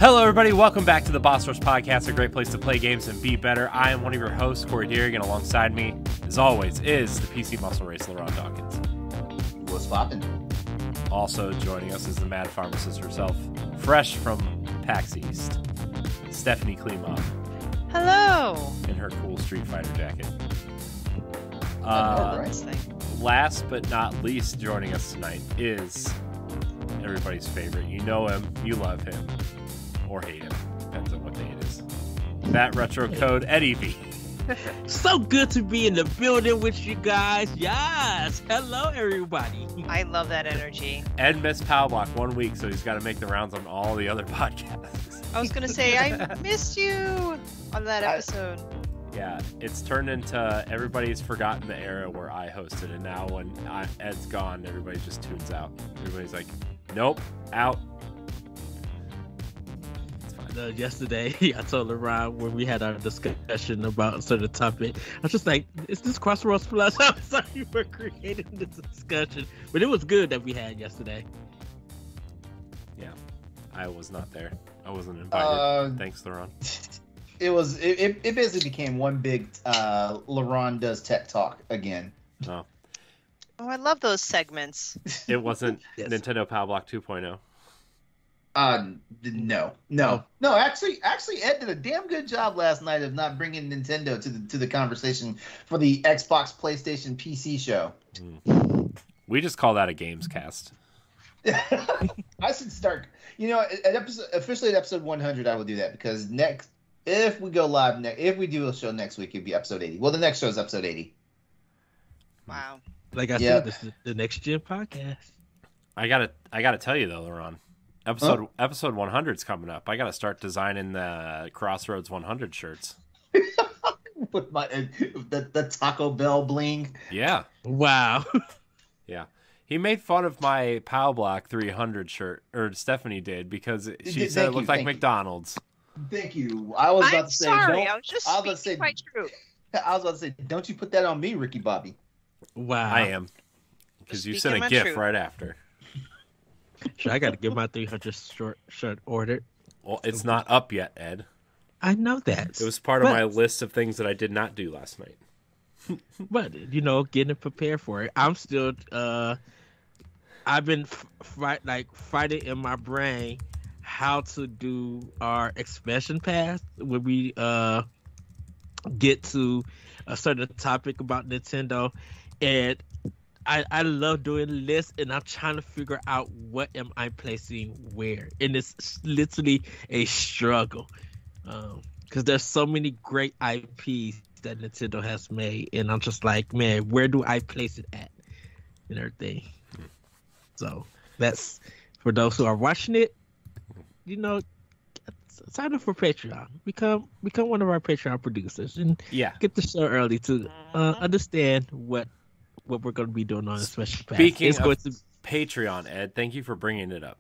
Hello, everybody. Welcome back to the Boss Rush Podcast, a great place to play games and be better. I am one of your hosts, Corey Deering, and alongside me, as always, is the PC Muscle Race, LaRon Dawkins. What's poppin'? Also joining us is the Mad Pharmacist herself, fresh from PAX East, Stephanie Klimov. Hello. In her cool Street Fighter jacket. Last but not least, joining us tonight is everybody's favorite. You know him, you love him, or hate him. Depends on what day it is. That retro code, Eddie V. So good to be in the building with you guys. Yes. Hello, everybody. I love that energy. Ed missed Power Block 1 week, so he's got to make the rounds on all the other podcasts. I was going to say, I missed you on that episode. Yeah, it's turned into everybody's forgotten the era where I hosted, and now when Ed's gone, everybody just tunes out. Everybody's like, nope, out. Yesterday, I told LaRon when we had our discussion about a certain topic, I was just like, is this Crossroads Plus? I'm sorry for creating this discussion, but it was good that we had yesterday. Yeah, I was not there. I wasn't invited. Thanks, LaRon. It basically became one big LaRon does tech talk again. Oh, I love those segments. It wasn't Yes. Nintendo Power Block 2.0. No. Actually, Ed did a damn good job last night of not bringing Nintendo to the conversation for the Xbox, PlayStation, PC show. We just call that a games cast. I should start. Officially at episode 100, I will do that because if we go live if we do a show next week, it'd be episode 80. Well, the next show is episode 80. Wow. Like I said, this is the next gen podcast. I gotta tell you though, LaRon. Episode 100 is coming up. I gotta start designing the Crossroads 100 shirts. With the Taco Bell bling. Yeah. Wow. Yeah. He made fun of my Power Block 300 shirt, or Stephanie did, because she said it looked like McDonald's. Thank you. I was about to say, sorry. I was just speaking my truth. I was about to say, don't you put that on me, Ricky Bobby. Wow. I am. Because you sent a gift right after. Sure, I got to get my 300 shirt ordered. Well, it's not up yet, Ed. I know that. It was part of my list of things that I did not do last night. But, getting prepared for it. I'm still, I've been fighting in my brain how to do our expansion pass when we get to a certain topic about Nintendo. And I love doing lists, and I'm trying to figure out what am I placing where. And it's literally a struggle because there's so many great IPs that Nintendo has made, and I'm just like, man, where do I place it at and everything. So that's for those who are watching it. Sign up for Patreon. Become one of our Patreon producers, and get the show early to understand what we're going to be doing on a special pass. Speaking of Patreon, Ed, thank you for bringing it up,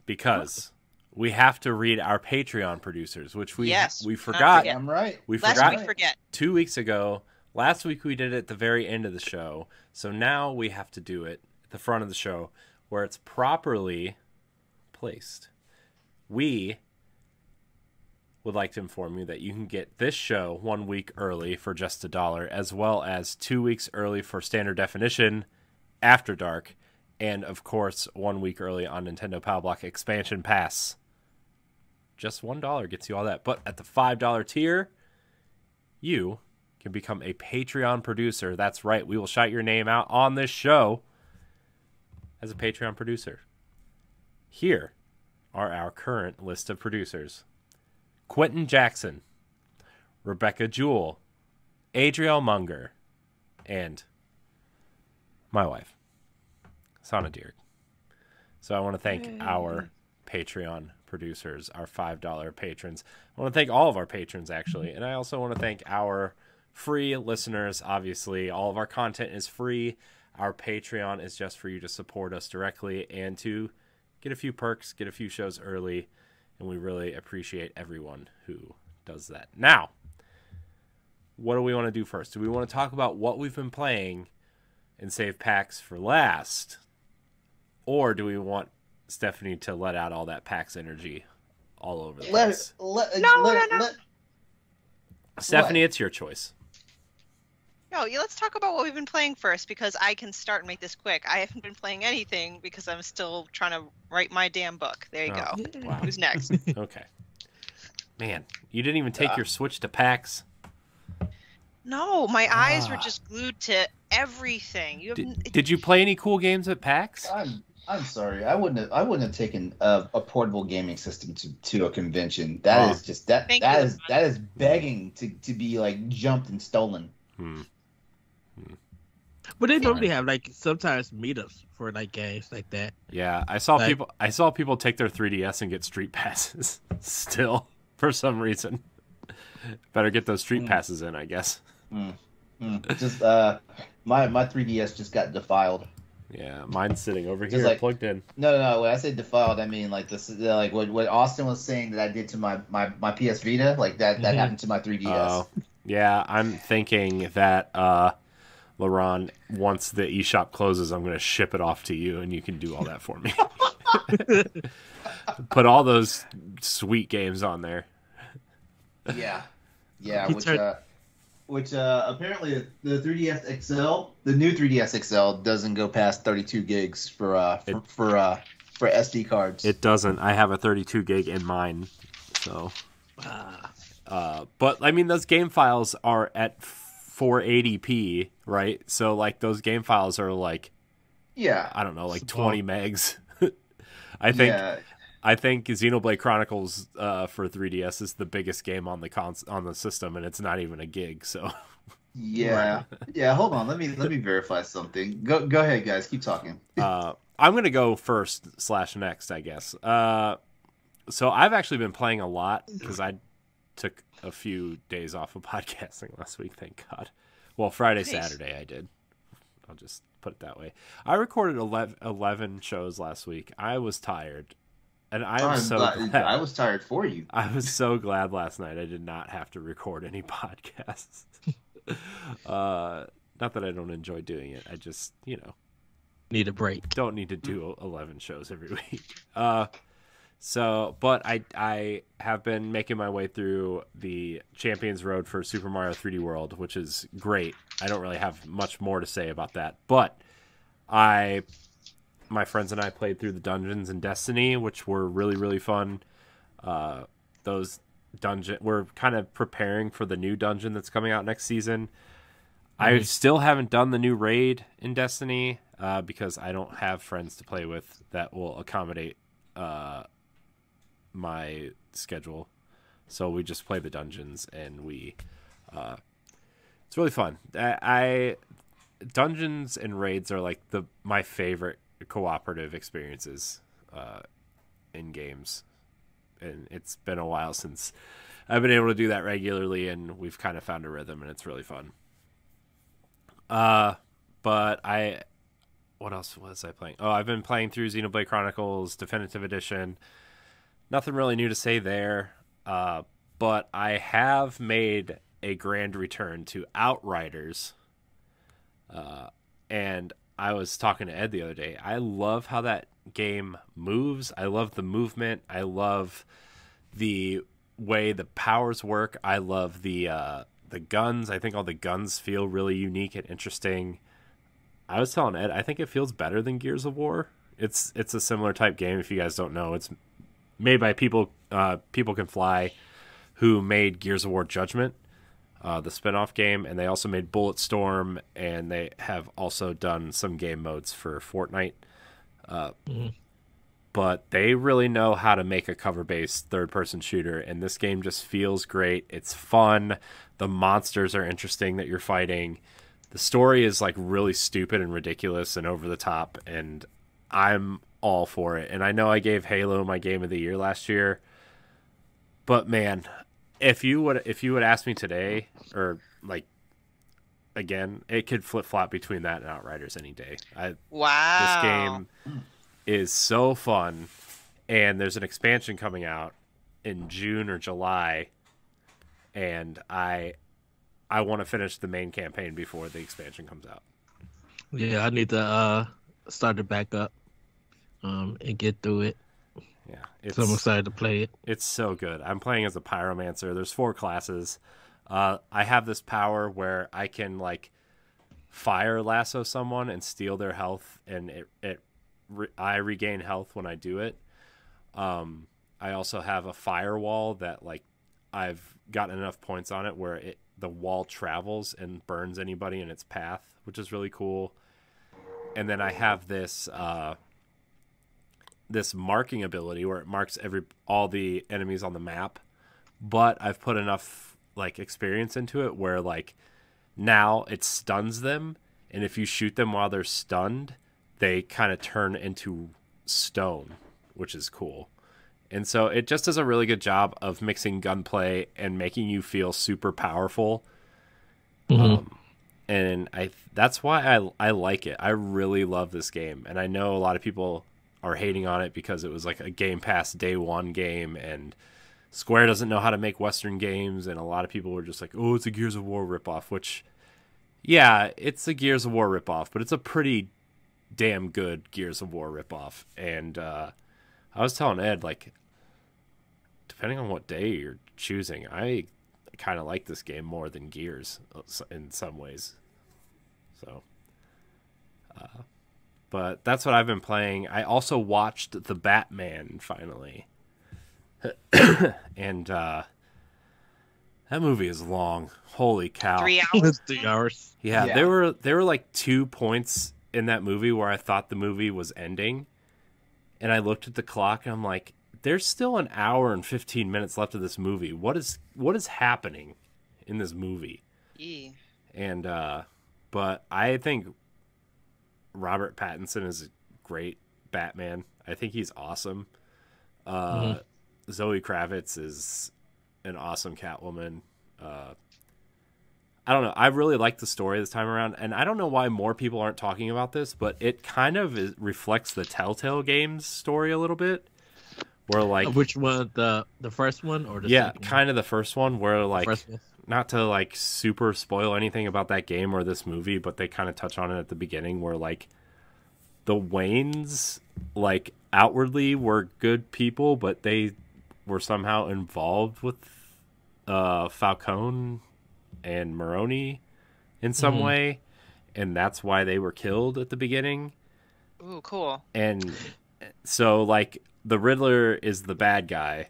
because we have to read our Patreon producers, which we forgot. I'm right. We forgot 2 weeks ago. Last week we did it at the very end of the show, so now we have to do it at the front of the show where it's properly placed. We would like to inform you that you can get this show 1 week early for just $1, as well as 2 weeks early for Standard Definition, After Dark, and of course 1 week early on Nintendo Power Block Expansion Pass. Just $1 gets you all that. But at the $5 tier, you can become a Patreon producer. That's right, we will shout your name out on this show as a Patreon producer. Here are our current list of producers: Quentin Jackson, Rebecca Jewell, Adriel Munger, and my wife, Sana Deer. So I want to thank our Patreon producers, our $5 patrons. I want to thank all of our patrons, actually. And I also want to thank our free listeners. Obviously, all of our content is free. Our Patreon is just for you to support us directly and to get a few perks, get a few shows early. And we really appreciate everyone who does that. Now, what do we want to do first? Do we want to talk about what we've been playing and save PAX for last? Or do we want Stephanie to let out all that PAX energy all over the Let, place. let, No, let, no, no. let- Stephanie, what? it's your choice. No, let's talk about what we've been playing first because I can start and make this quick. I haven't been playing anything because I'm still trying to write my damn book. There you Oh, go. wow. Who's next? Okay. Man, you didn't even take your Switch to PAX. No, my eyes were Ah. just glued to everything. You have Did you play any cool games at PAX? I'm sorry. I wouldn't have taken a portable gaming system to a convention. That is just that Thank that you. is that is begging to be like jumped and stolen. But they normally have like sometimes meetups for like games like that. Yeah, I saw Like- people take their 3DS and get street passes still for some reason. Better get those street passes in, I guess. Just my 3DS just got defiled. Yeah, mine's sitting over Just here like- plugged in. No. When I say defiled, I mean like this. Like what Austin was saying that I did to my PS Vita. Like that happened to my 3DS. Oh, yeah, I'm thinking that LaRon, once the eShop closes, I'm going to ship it off to you, and you can do all that for me. Put all those sweet games on there. Yeah, He which apparently the 3DS XL, the new 3DS XL, doesn't go past 32 gigs for SD cards. It doesn't. I have a 32 gig in mine, so. But I mean, those game files are at 480p, right? So like those game files are like, yeah, I don't know, like Small. 20 megs. I think Xenoblade Chronicles for 3DS is the biggest game on the system, and it's not even a gig. So yeah. Hold on, let me verify something. Go ahead, guys. Keep talking. I'm gonna go first / next, I guess. So I've actually been playing a lot because I took a few days off of podcasting last week. Thank God. Well, Friday, Nice. Saturday I did. I'll just put it that way. I recorded 11 shows last week. I was tired. And I'm so glad. I was tired for you. I was so glad last night I did not have to record any podcasts. Not that I don't enjoy doing it. I just, Need a break. don't need to do 11 shows every week. But I have been making my way through the Champions Road for Super Mario 3D World, which is great. I don't really have much more to say about that. But my friends and I played through the dungeons in Destiny, which were really, really fun. We're kind of preparing for the new dungeon that's coming out next season. I still haven't done the new raid in Destiny because I don't have friends to play with that will accommodate my schedule. So we just play the dungeons, and it's really fun. Dungeons and raids are like my favorite cooperative experiences in games, and it's been a while since I've been able to do that regularly, and we've kind of found a rhythm, and it's really fun. But what else was I playing? Oh, I've been playing through Xenoblade Chronicles Definitive Edition. Nothing really new to say there, but I have made a grand return to Outriders, and I was talking to Ed the other day. I love how that game moves. I love the movement. I love the way the powers work. I love the guns. I think all the guns feel really unique and interesting. I was telling Ed, I think it feels better than Gears of War. It's a similar type game. If you guys don't know, it's made by People Can Fly, who made Gears of War Judgment, the spin-off game, and they also made Bulletstorm, and they have also done some game modes for Fortnite. But they really know how to make a cover-based third-person shooter, and this game just feels great. It's fun. The monsters are interesting that you're fighting. The story is like really stupid and ridiculous and over the top, and I'm all for it. And I know I gave Halo my game of the year last year, but man, if you would ask me today, or like again, it could flip-flop between that and Outriders any day. Wow. This game is so fun, and there's an expansion coming out in June or July, and I want to finish the main campaign before the expansion comes out. Yeah, I need to start it back up and get through it. Yeah, So I'm excited to play it. it's so good. I'm playing as a pyromancer. There's 4 classes. I have this power where I can like fire lasso someone and steal their health, and I regain health when I do it. I also have a firewall that like I've gotten enough points on it where the wall travels and burns anybody in its path, which is really cool. And then I have this this marking ability where it marks all the enemies on the map, but I've put enough like experience into it where like now it stuns them, and if you shoot them while they're stunned, they kind of turn into stone, which is cool. And so it just does a really good job of mixing gunplay and making you feel super powerful. And that's why I like it. I really love this game. And I know a lot of people are hating on it because it was like a Game Pass day one game, and Square doesn't know how to make Western games. And a lot of people were just like, oh, it's a Gears of War ripoff, which, yeah, it's a Gears of War ripoff, but it's a pretty damn good Gears of War ripoff. And I was telling Ed, like, depending on what day you're choosing, I kind of like this game more than Gears in some ways. So, but that's what I've been playing. I also watched The Batman finally, and that movie is long. Holy cow! 3 hours. 3 hours. Yeah, there were like 2 points in that movie where I thought the movie was ending, and I looked at the clock and I'm like, there's still an hour and 15 minutes left of this movie. What is happening in this movie? Yeah. And but I think Robert Pattinson is a great Batman. I think he's awesome. Zoe Kravitz is an awesome Catwoman. I don't know. I really like the story this time around, and I don't know why more people aren't talking about this, but it kind of reflects the Telltale Games story a little bit. Where like which one, the first one or the second one? Kind of the first one, where like First one. Not to like super spoil anything about that game or this movie, but they kind of touch on it at the beginning where like the Waynes like outwardly were good people, but they were somehow involved with Falcone and Maroni in some way, and that's why they were killed at the beginning. Ooh, cool. And so like the Riddler is the bad guy,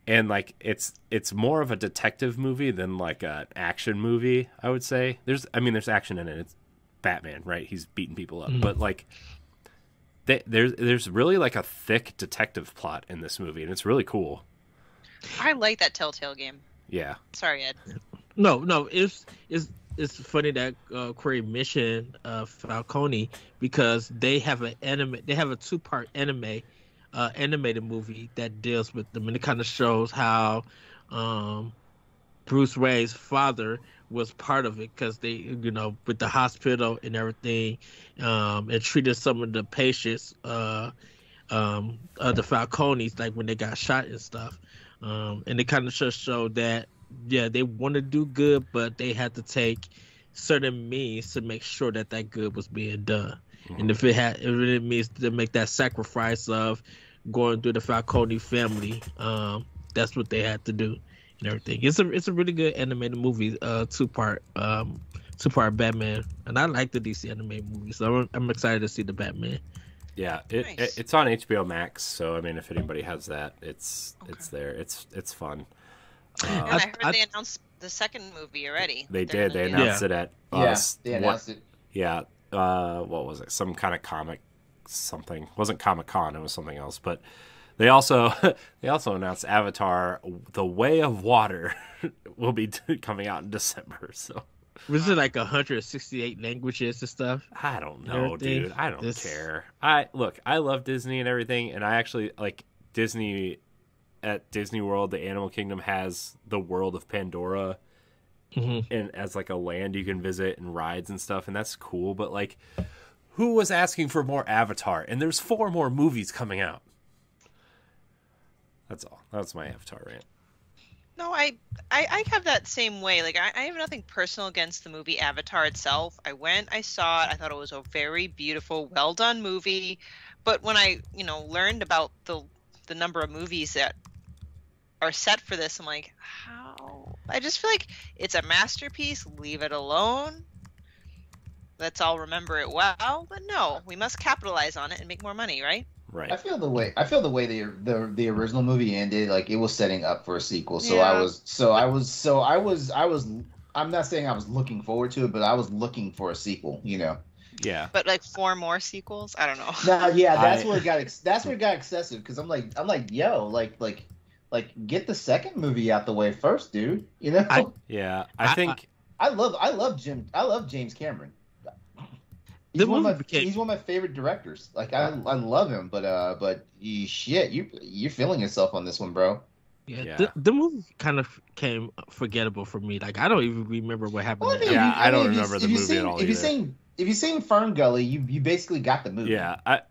and like it's more of a detective movie than like an action movie, I would say. There's action in it. It's Batman, right? He's beating people up, but like there's really like a thick detective plot in this movie, and it's really cool. I like that Telltale game. Yeah. Sorry, Ed. No, it's funny that Corey mentioned Falcone, because they have a 2-part animated movie that deals with them, and it kind of shows how Bruce Wayne's father was part of it, because they, with the hospital and everything, and treated some of the patients, the Falcones, like when they got shot and stuff, and it kind of just showed that they want to do good, but they had to take certain means to make sure that good was being done. And if it means to make that sacrifice of going through the Falcone family, that's what they had to do and everything. It's a really good animated movie, 2-part Batman, and I like the DC animated movies, so I'm excited to see the Batman. Yeah, Nice. it's on HBO Max, so I mean, if anybody has that, it's there. It's fun. And I heard they announced the second movie already. They They're did. They gonna do announced it at they announced it. Yeah. What was it? Some kind of comic something. It wasn't Comic-Con, it was something else. But they also announced Avatar: The Way of Water will be coming out in December. So Was it like 168 languages and stuff? I don't know, Everything. dude. I don't care. I love Disney and everything, and I actually like Disney. At Disney World, the Animal Kingdom has the world of Pandora, and as like a land you can visit and rides and stuff, and that's cool. But like, who was asking for more Avatar? And there's 4 more movies coming out. That's all. That's my Avatar rant. No, I have that same way. Like, I have nothing personal against the movie Avatar itself. I went, I saw it. I thought it was a very beautiful, well done movie. But when I, learned about the the number of movies that are set for this, I'm like, how? I just feel like it's a masterpiece. Leave it alone. Let's all remember it well. But no, we must capitalize on it and make more money, right? Right. I feel the way the original movie ended, like it was setting up for a sequel. So Yeah. I'm not saying I was looking forward to it, but I was looking for a sequel, you know. Yeah. But like 4 more sequels? I don't know. No, yeah, that's I- where it got excessive because I'm like, yo, like get the second movie out the way first, dude. You know. Yeah. I think I love James Cameron. The movie became- He's one of my favorite directors. Like I love him, but you're feeling yourself on this one, bro. Yeah. The movie kind of became forgettable for me. Like I don't even remember what happened. Well, I mean, Yeah, I don't if you- remember the if you've movie at seen- all If you've either. seen Fern Gully, you basically got the movie.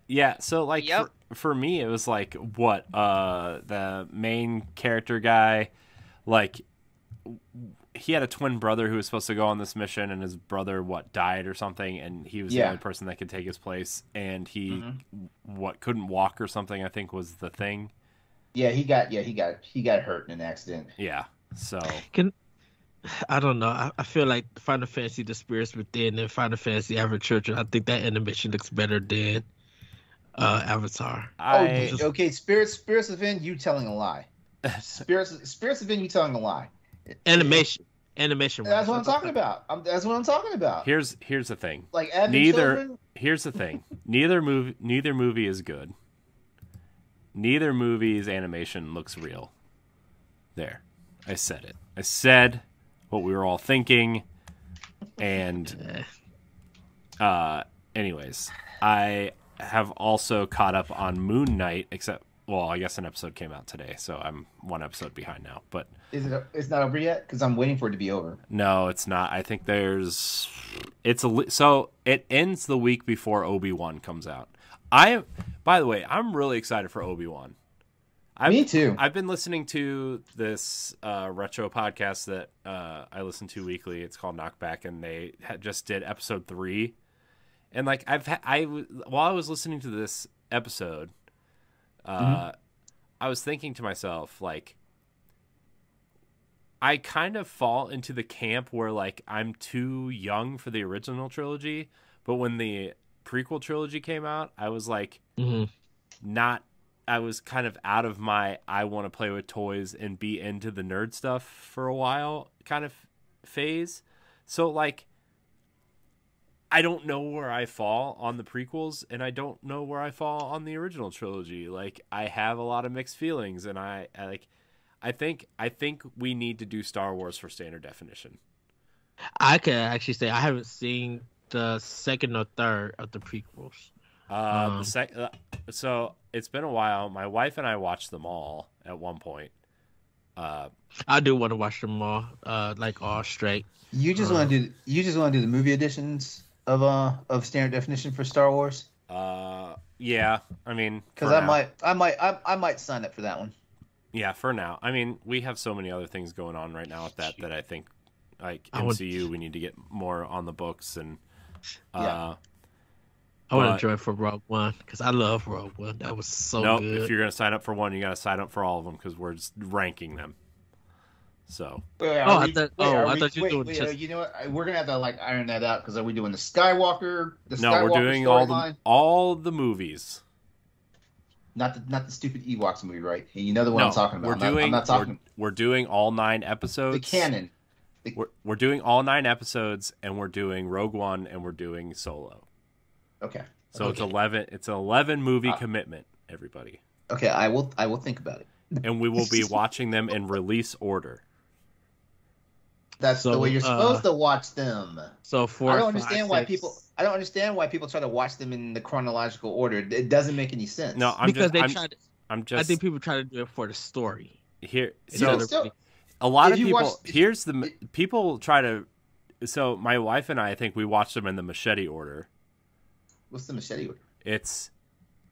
Yeah. So like Yep. for me, it was like what the main character guy, like he had a twin brother who was supposed to go on this mission, and his brother died or something, and he was the Yeah. only person that could take his place, and he Mhm. couldn't walk or something. I think was the thing. Yeah, he got hurt in an accident. Yeah. So I don't know. I feel like Final Fantasy: The Spirits Within and Final Fantasy: Average Children. I think that animation looks better than Avatar. Okay, Spirits Within, you telling a lie. Spirits Within, you telling a lie. Animation. That's what I'm talking about. That's what I'm talking about. here's the thing. Like Advent Children. Here's the thing. Neither movie is good. Neither movie's animation looks real. There. I said it. I said what we were all thinking. And anyways, I have also caught up on Moon Knight, except I guess an episode came out today, so I'm one episode behind now. But It's not over yet? Because I'm waiting for it to be over. no, it's not. I think so it ends the week before Obi-Wan comes out. By the way, I'm really excited for Obi-Wan. Me too. I've been listening to this retro podcast that I listen to weekly. It's called Knockback, and they just did episode 3. And like while I was listening to this episode, I was thinking to myself, like, I kind of fall into the camp where like I'm too young for the original trilogy, but when the prequel trilogy came out, I was like I was kind of out of my I want to play with toys and be into the nerd stuff for a while kind of phase. So like I don't know where I fall on the prequels, and I don't know where I fall on the original trilogy. Like I have a lot of mixed feelings, and I think we need to do Star Wars for standard definition. I can actually say I haven't seen the second or third of the prequels. So it's been a while. My wife and I watched them all at one point. I do want to watch them all, like all straight. You just want to do the movie editions of standard definition for Star Wars? Yeah. I mean, because I might sign up for that one. Yeah, for now. I mean, we have so many other things going on right now with that I think, like MCU, we need to get more on the books, and I want to join for Rogue One because I love Rogue One. That was so good. If you're gonna sign up for one, you gotta sign up for all of them because we're just ranking them. So. I thought you were doing just. You know what? We're gonna have to like iron that out because are we doing the Skywalker? No, we're doing all the movies. Not the stupid Ewoks movie, right? You know the one I'm talking about. We're doing all 9 episodes. The canon. We're doing all 9 episodes, and we're doing Rogue One, and we're doing Solo. Okay. So it's 11. It's an 11 movie commitment, everybody. Okay, I will think about it. And we will be watching them in release order. That's the way you're supposed to watch them. So I don't understand why people try to watch them in the chronological order. It doesn't make any sense. No, I think people try to do it for the story. Here, so a lot of people. People try to. So my wife and I think we watched them in the machete order. What's the machete order? It's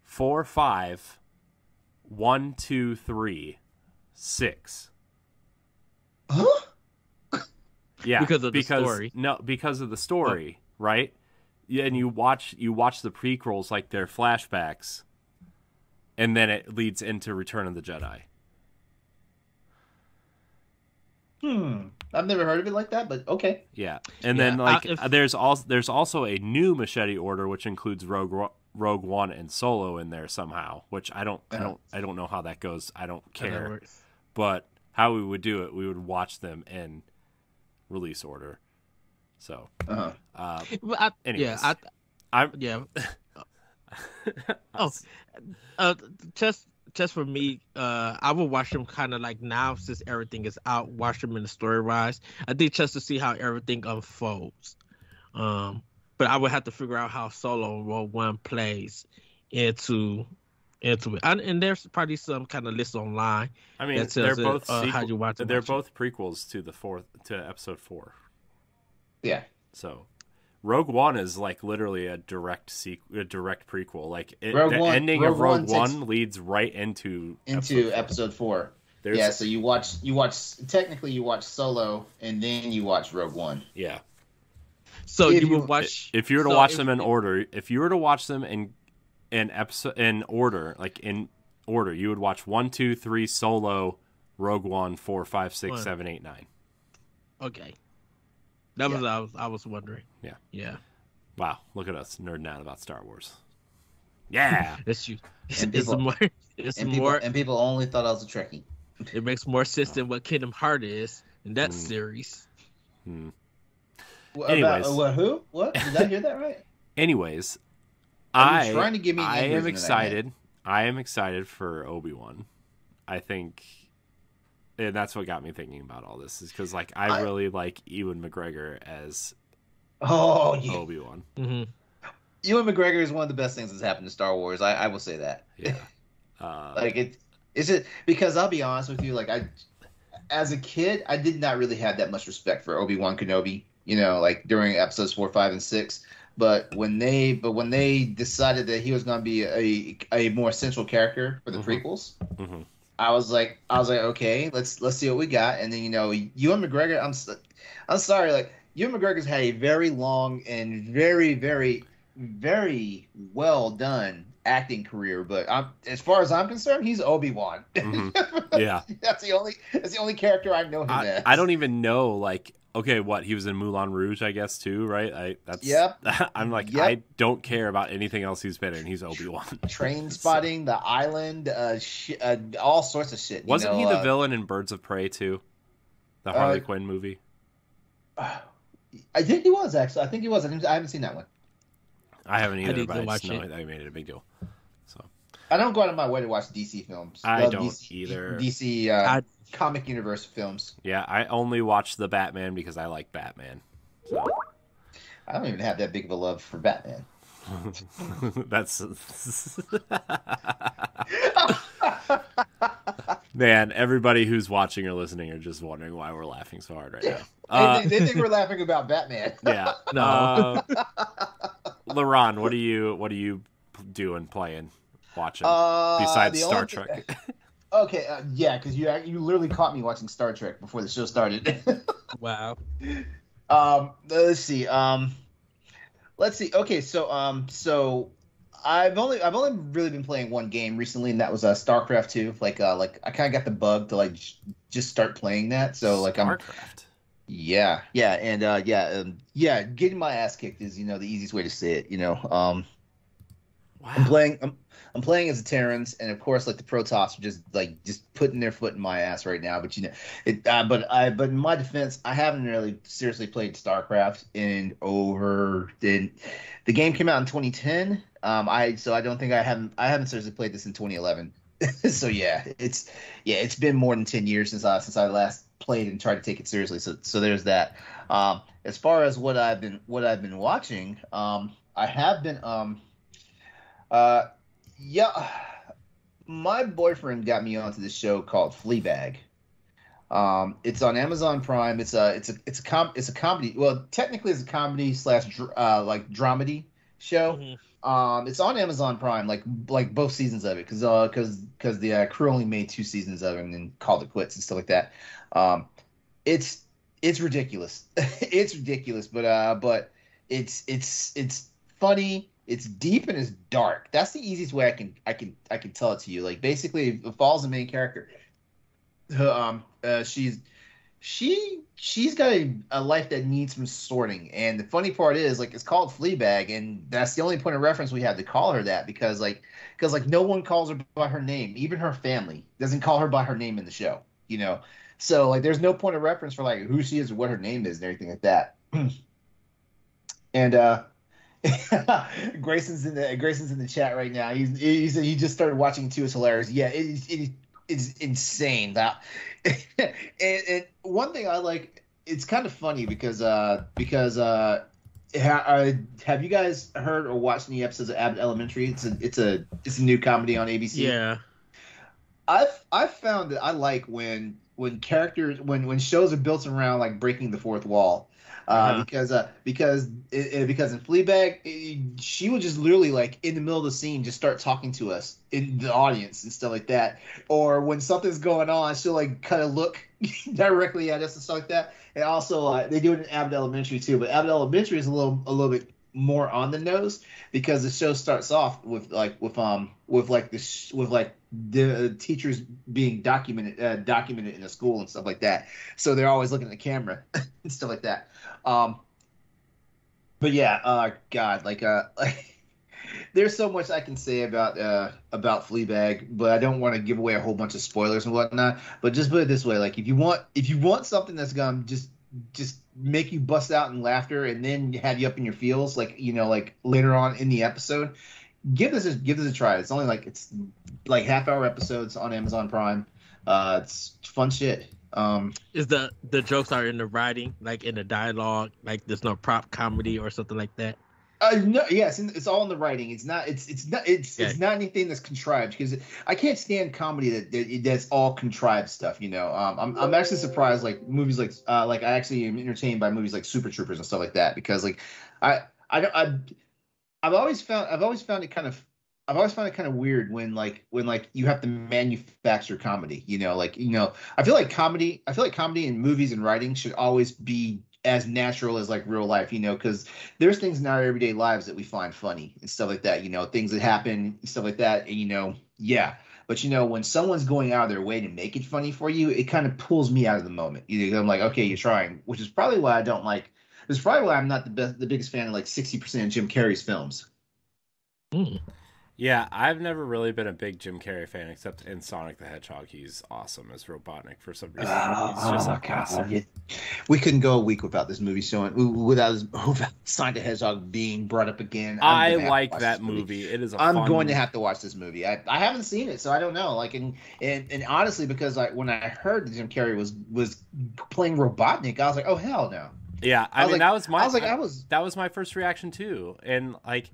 4, 5, 1, 2, 3, 6. Huh? Yeah, because of the story. No, because of the story, right? Yeah, and you watch the prequels like they're flashbacks, and then it leads into Return of the Jedi. I've never heard of it like that, but okay. Yeah, and Yeah, then like there's also a new Machete Order which includes Rogue One and Solo in there somehow, which I don't know how that goes. I don't care, but how we would do it, we would watch them in release order. So, anyways, just for me, I will watch them kind of like now since everything is out. Watch them in the story rise. I think just to see how everything unfolds. But I would have to figure out how Solo Rogue One plays into it. And there's probably some kind of list online. I mean, they're both both prequels to Episode 4. Yeah. So, Rogue One is like literally a direct prequel. Like the ending of Rogue One leads right into Episode 4. Yeah, so you watch Solo and then you watch Rogue One. Yeah. So you would watch if you were to watch them in order. If you were to watch them in order, you would watch 1, 2, 3 Solo, Rogue One, 4, 5, 6, 7, 8, 9. Okay. That was I was wondering. Yeah. Yeah. Wow, look at us nerding out about Star Wars. Yeah. That's you. And people only thought I was a Trekkie. It makes more sense than what Kingdom Hearts is in that series. Anyways, who? What? Did I hear that right? Anyways, I am excited. I am excited for Obi-Wan. I think, and that's what got me thinking about all this, is because like I really like Ewan McGregor as Obi-Wan. Mm-hmm. Ewan McGregor is one of the best things that's happened to Star Wars. I will say that. Yeah. Because I'll be honest with you, like as a kid, I did not really have that much respect for Obi-Wan Kenobi. Like during episodes 4, 5, and 6. But when they decided that he was going to be a more central character for the prequels, I was like, okay, let's see what we got. And then Ewan McGregor, I'm sorry, like Ewan McGregor's had a very long and very, very, very well done acting career, but as far as I'm concerned, he's Obi-Wan. Yeah, that's the only character I know him as. I don't even know, like, okay, what, he was in Moulin Rouge, I guess, too, right? I'm like, I don't care about anything else he's been in. He's Obi-Wan. Train Spotting, The Island, all sorts of shit. Wasn't he the villain in Birds of Prey too? The Harley Quinn movie. I think he was, actually. I think he was. I haven't seen that one. I haven't either, but I just know I made it a big deal. So I don't go out of my way to watch DC films. I don't either. DC comic universe films. Yeah, I only watch the Batman because I like Batman. So. I don't even have that big of a love for Batman. That's man. Everybody who's watching or listening are just wondering why we're laughing so hard right now. They think we're laughing about Batman. Yeah. No. LaRon, what are you doing, playing, watching besides Star Trek? Okay, yeah, because you literally caught me watching Star Trek before the show started. Wow. Let's see. Okay, so I've only really been playing one game recently, and that was StarCraft 2. Like I kind of got the bug to just start playing that. So StarCraft. Yeah, and getting my ass kicked is the easiest way to say it. Wow. I'm playing as the Terrans, and of course, like the Protoss are just putting their foot in my ass right now. But but in my defense, I haven't really seriously played StarCraft the game came out in 2010. I don't think I haven't seriously played this in 2011. So it's been more than 10 years since I last played and tried to take it seriously. So there's that. As far as what I've been watching, I have been my boyfriend got me onto this show called Fleabag. It's on Amazon Prime. It's a comedy. Well, technically it's a comedy / dramedy show. Mm-hmm. It's on Amazon Prime, like both seasons of it, because the crew only made 2 seasons of it and then called it quits and stuff like that. It's ridiculous. It's ridiculous, but it's funny. It's deep and it's dark. That's the easiest way I can tell it to you. Like basically, Fall's the main character. She's she's got a life that needs some sorting. And the funny part is, like, it's called Fleabag, and that's the only point of reference we have to call her that because no one calls her by her name. Even her family doesn't call her by her name in the show. You know, so like, there's no point of reference for like who she is or what her name is and everything like that. And Grayson's in the chat right now. He just started watching it too. It's hilarious. Yeah, it's insane. That and one thing I like, it's kind of funny because have you guys heard or watched any episodes of Abbott Elementary? It's a new comedy on ABC. Yeah. I've found that I like when characters when shows are built around like breaking the fourth wall. Because in Fleabag, she would just literally, like, in the middle of the scene, just start talking to us in the audience and stuff like that. Or when something's going on, she'll like kind of look directly at us and stuff like that. And also, they do it in Abbott Elementary too. But Abbott Elementary is a little bit more on the nose because the show starts off with the teachers being documented in a school and stuff like that. So they're always looking at the camera and stuff like that. But yeah, God, like there's so much I can say about Fleabag, but I don't want to give away a whole bunch of spoilers and whatnot. But just put it this way: like, if you want something that's gonna just make you bust out in laughter and then have you up in your feels, like, you know, like later on in the episode, give this a try. It's like half-hour episodes on Amazon Prime. It's fun shit. Is the jokes are in the writing, like in the dialogue, like there's no prop comedy or something like that? No, yes, it's all in the writing. It's not anything that's contrived, because I can't stand comedy that's all contrived stuff. You know, I'm actually surprised, like movies like I actually am entertained by movies like Super Troopers and stuff like that, because like I've always found it kind of weird when you have to manufacture comedy. You know, I feel like comedy in movies and writing should always be as natural as like real life, you know, because there's things in our everyday lives that we find funny and stuff like that, you know, things that happen and stuff like that. And, you know, yeah. But, you know, when someone's going out of their way to make it funny for you, it kind of pulls me out of the moment. You know, I'm like, okay, you're trying, which is probably why I don't like, it's probably why I'm not the biggest fan of like 60% of Jim Carrey's films. Yeah, I've never really been a big Jim Carrey fan, except in Sonic the Hedgehog. He's awesome as Robotnik for some reason. He's just awesome. We couldn't go a week without this movie without Sonic the Hedgehog being brought up again. I like that movie. It is. I'm going to have to watch this movie. I haven't seen it, so I don't know. Like, and honestly, because when I heard that Jim Carrey was playing Robotnik, I was like, oh hell no. Yeah, I mean, that was my first reaction too, and like.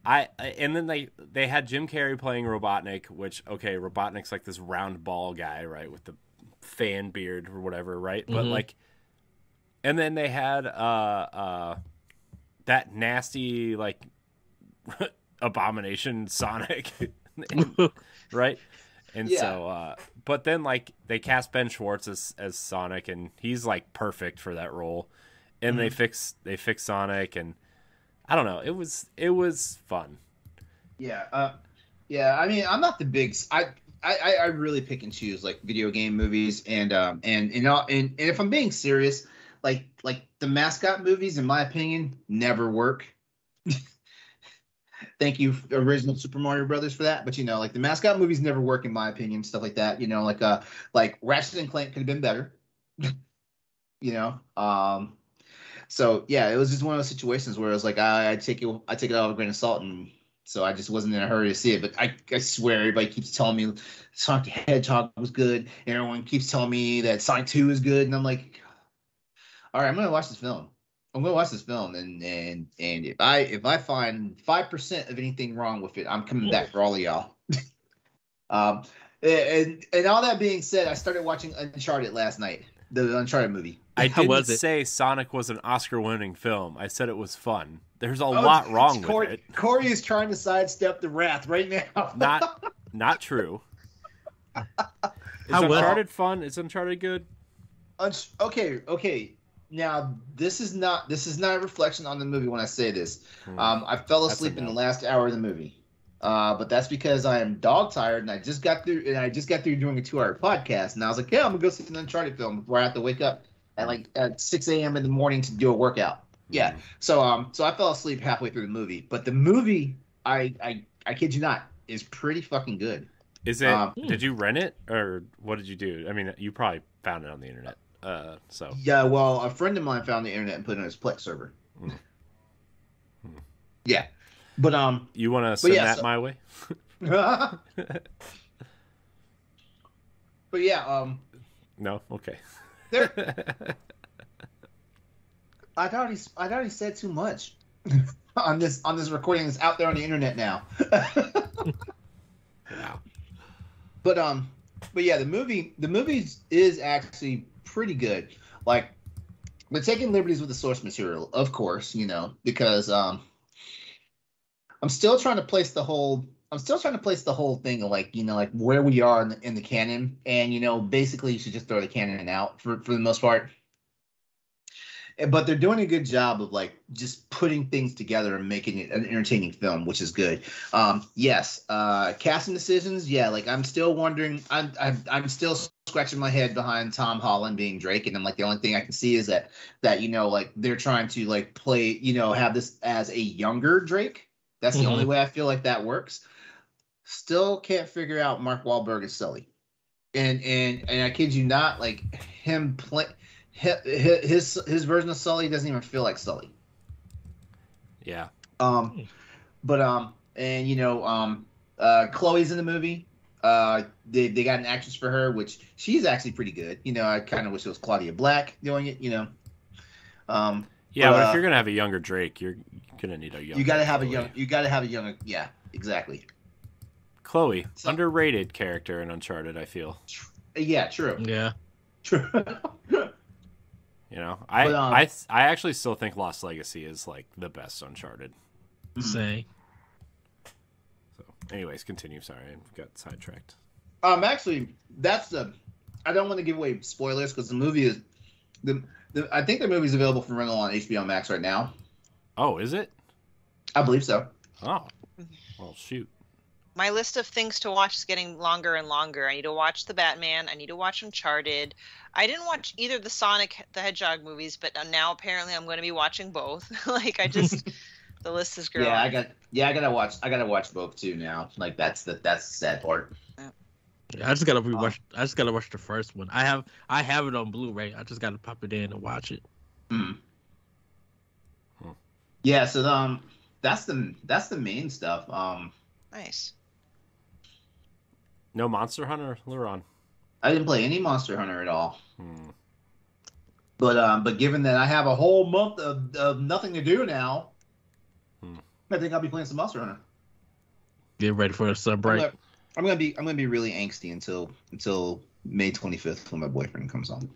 And then they had Jim Carrey playing Robotnik, which, okay, Robotnik's like this round ball guy, right, with the fan beard or whatever, right? Mm-hmm. But like, and then they had that nasty like abomination Sonic, right? And yeah. So, but then like they cast Ben Schwartz as Sonic, and he's like perfect for that role. And they fix Sonic, and I don't know. It was fun. Yeah. Yeah. I mean, I'm not the big. I really pick and choose like video game movies, and if I'm being serious, like the mascot movies, in my opinion, never work. Thank you, original Super Mario Brothers, for that. But you know, like the mascot movies never work in my opinion. Stuff like that. You know, like Ratchet and Clank could have been better. You know. So yeah, it was just one of those situations where it was like I take it all with a grain of salt, and so I just wasn't in a hurry to see it. But I swear everybody keeps telling me Sonic the Hedgehog was good, and everyone keeps telling me that Sonic 2 is good, and I'm like, all right, I'm gonna watch this film. I'm gonna watch this film, and if I find 5% of anything wrong with it, I'm coming back for all of y'all. And all that being said, I started watching Uncharted last night, the Uncharted movie. I didn't say Sonic was an Oscar-winning film. I said it was fun. There's a lot wrong with it. Corey is trying to sidestep the wrath right now. Not true. Is Uncharted fun? Is Uncharted good? Okay. Now this is not a reflection on the movie when I say this. Hmm. I fell That's a asleep in no. the last hour of the movie. But that's because I am dog tired and I just got through doing a 2-hour podcast and I was like, yeah, I'm gonna go see an Uncharted film before I have to wake up at 6 a.m. in the morning to do a workout. Yeah. So I fell asleep halfway through the movie. But the movie, I kid you not, is pretty fucking good. Is it? Did you rent it or what did you do? I mean, you probably found it on the internet. So Yeah, well, a friend of mine found the internet and put it on his Plex server. Mm. Yeah. But you want to send yeah, that so- my way? but yeah, No. Okay. there I'd already said too much on this recording that's out there on the internet now. Wow. But yeah, the movie is actually pretty good. Like, they're taking liberties with the source material, of course, because I'm still trying to place the whole thing of like where we are in the canon, and basically you should just throw the canon out for the most part. But they're doing a good job of like just putting things together and making it an entertaining film, which is good. Yes, casting decisions. Yeah, like I'm still wondering. I'm still scratching my head behind Tom Holland being Drake, and I'm like the only thing I can see is that like they're trying to like play have this as a younger Drake. That's the only way I feel like that works. Still can't figure out Mark Wahlberg as Sully, and I kid you not, like him play. His version of Sully doesn't even feel like Sully. Yeah. But Chloe's in the movie. They got an actress for her, which she's actually pretty good. I kind of wish it was Claudia Black doing it. Yeah, but if you're gonna have a younger Drake, you're gonna need a younger. You gotta have Chloe. you gotta have a younger. Yeah, exactly. Chloe, underrated character in Uncharted. I feel. Yeah, true. Yeah. True. I actually still think Lost Legacy is like the best Uncharted. Same. So, anyways, continue. Sorry, I got sidetracked. Actually, I don't want to give away spoilers because the movie is I think the movie's available for rental on HBO Max right now. Oh, is it? I believe so. Oh, well, shoot. My list of things to watch is getting longer and longer. I need to watch The Batman. I need to watch Uncharted. I didn't watch either of the Sonic the Hedgehog movies, but now apparently I'm going to be watching both. Like the list is growing. Yeah, I gotta watch both too now. Like that's the sad part. Yeah, I just gotta rewatch. I just gotta watch the first one. I have it on Blu-ray. I just gotta pop it in and watch it. Yeah, so that's the main stuff. Nice. No Monster Hunter, Luron. I didn't play any Monster Hunter at all. But given that I have a whole month of nothing to do now, I think I'll be playing some Monster Hunter. Get ready for a sub break. I'm gonna be really angsty until May 25th when my boyfriend comes home.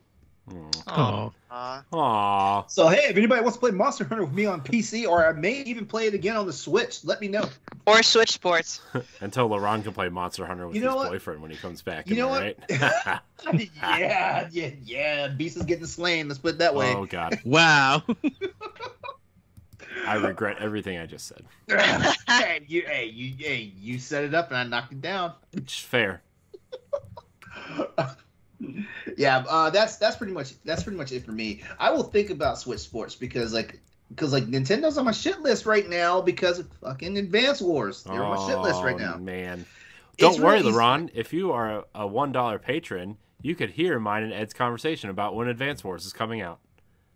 Oh. Aww. So hey, if anybody wants to play Monster Hunter with me on PC, or I may even play it again on the Switch, let me know. Or Switch Sports. Until LaRon can play Monster Hunter with his boyfriend when he comes back. You know what? Right? yeah. Beast is getting slain. Let's put it that way. Oh God. Wow. I regret everything I just said. You set it up and I knocked it down. It's fair. Yeah, that's pretty much it for me. I will think about Switch Sports because Nintendo's on my shit list right now because of fucking Advance Wars. They're on my shit list right now. Man, don't worry, LaRon. If you are a $1 patron, you could hear mine and Ed's conversation about when Advance Wars is coming out,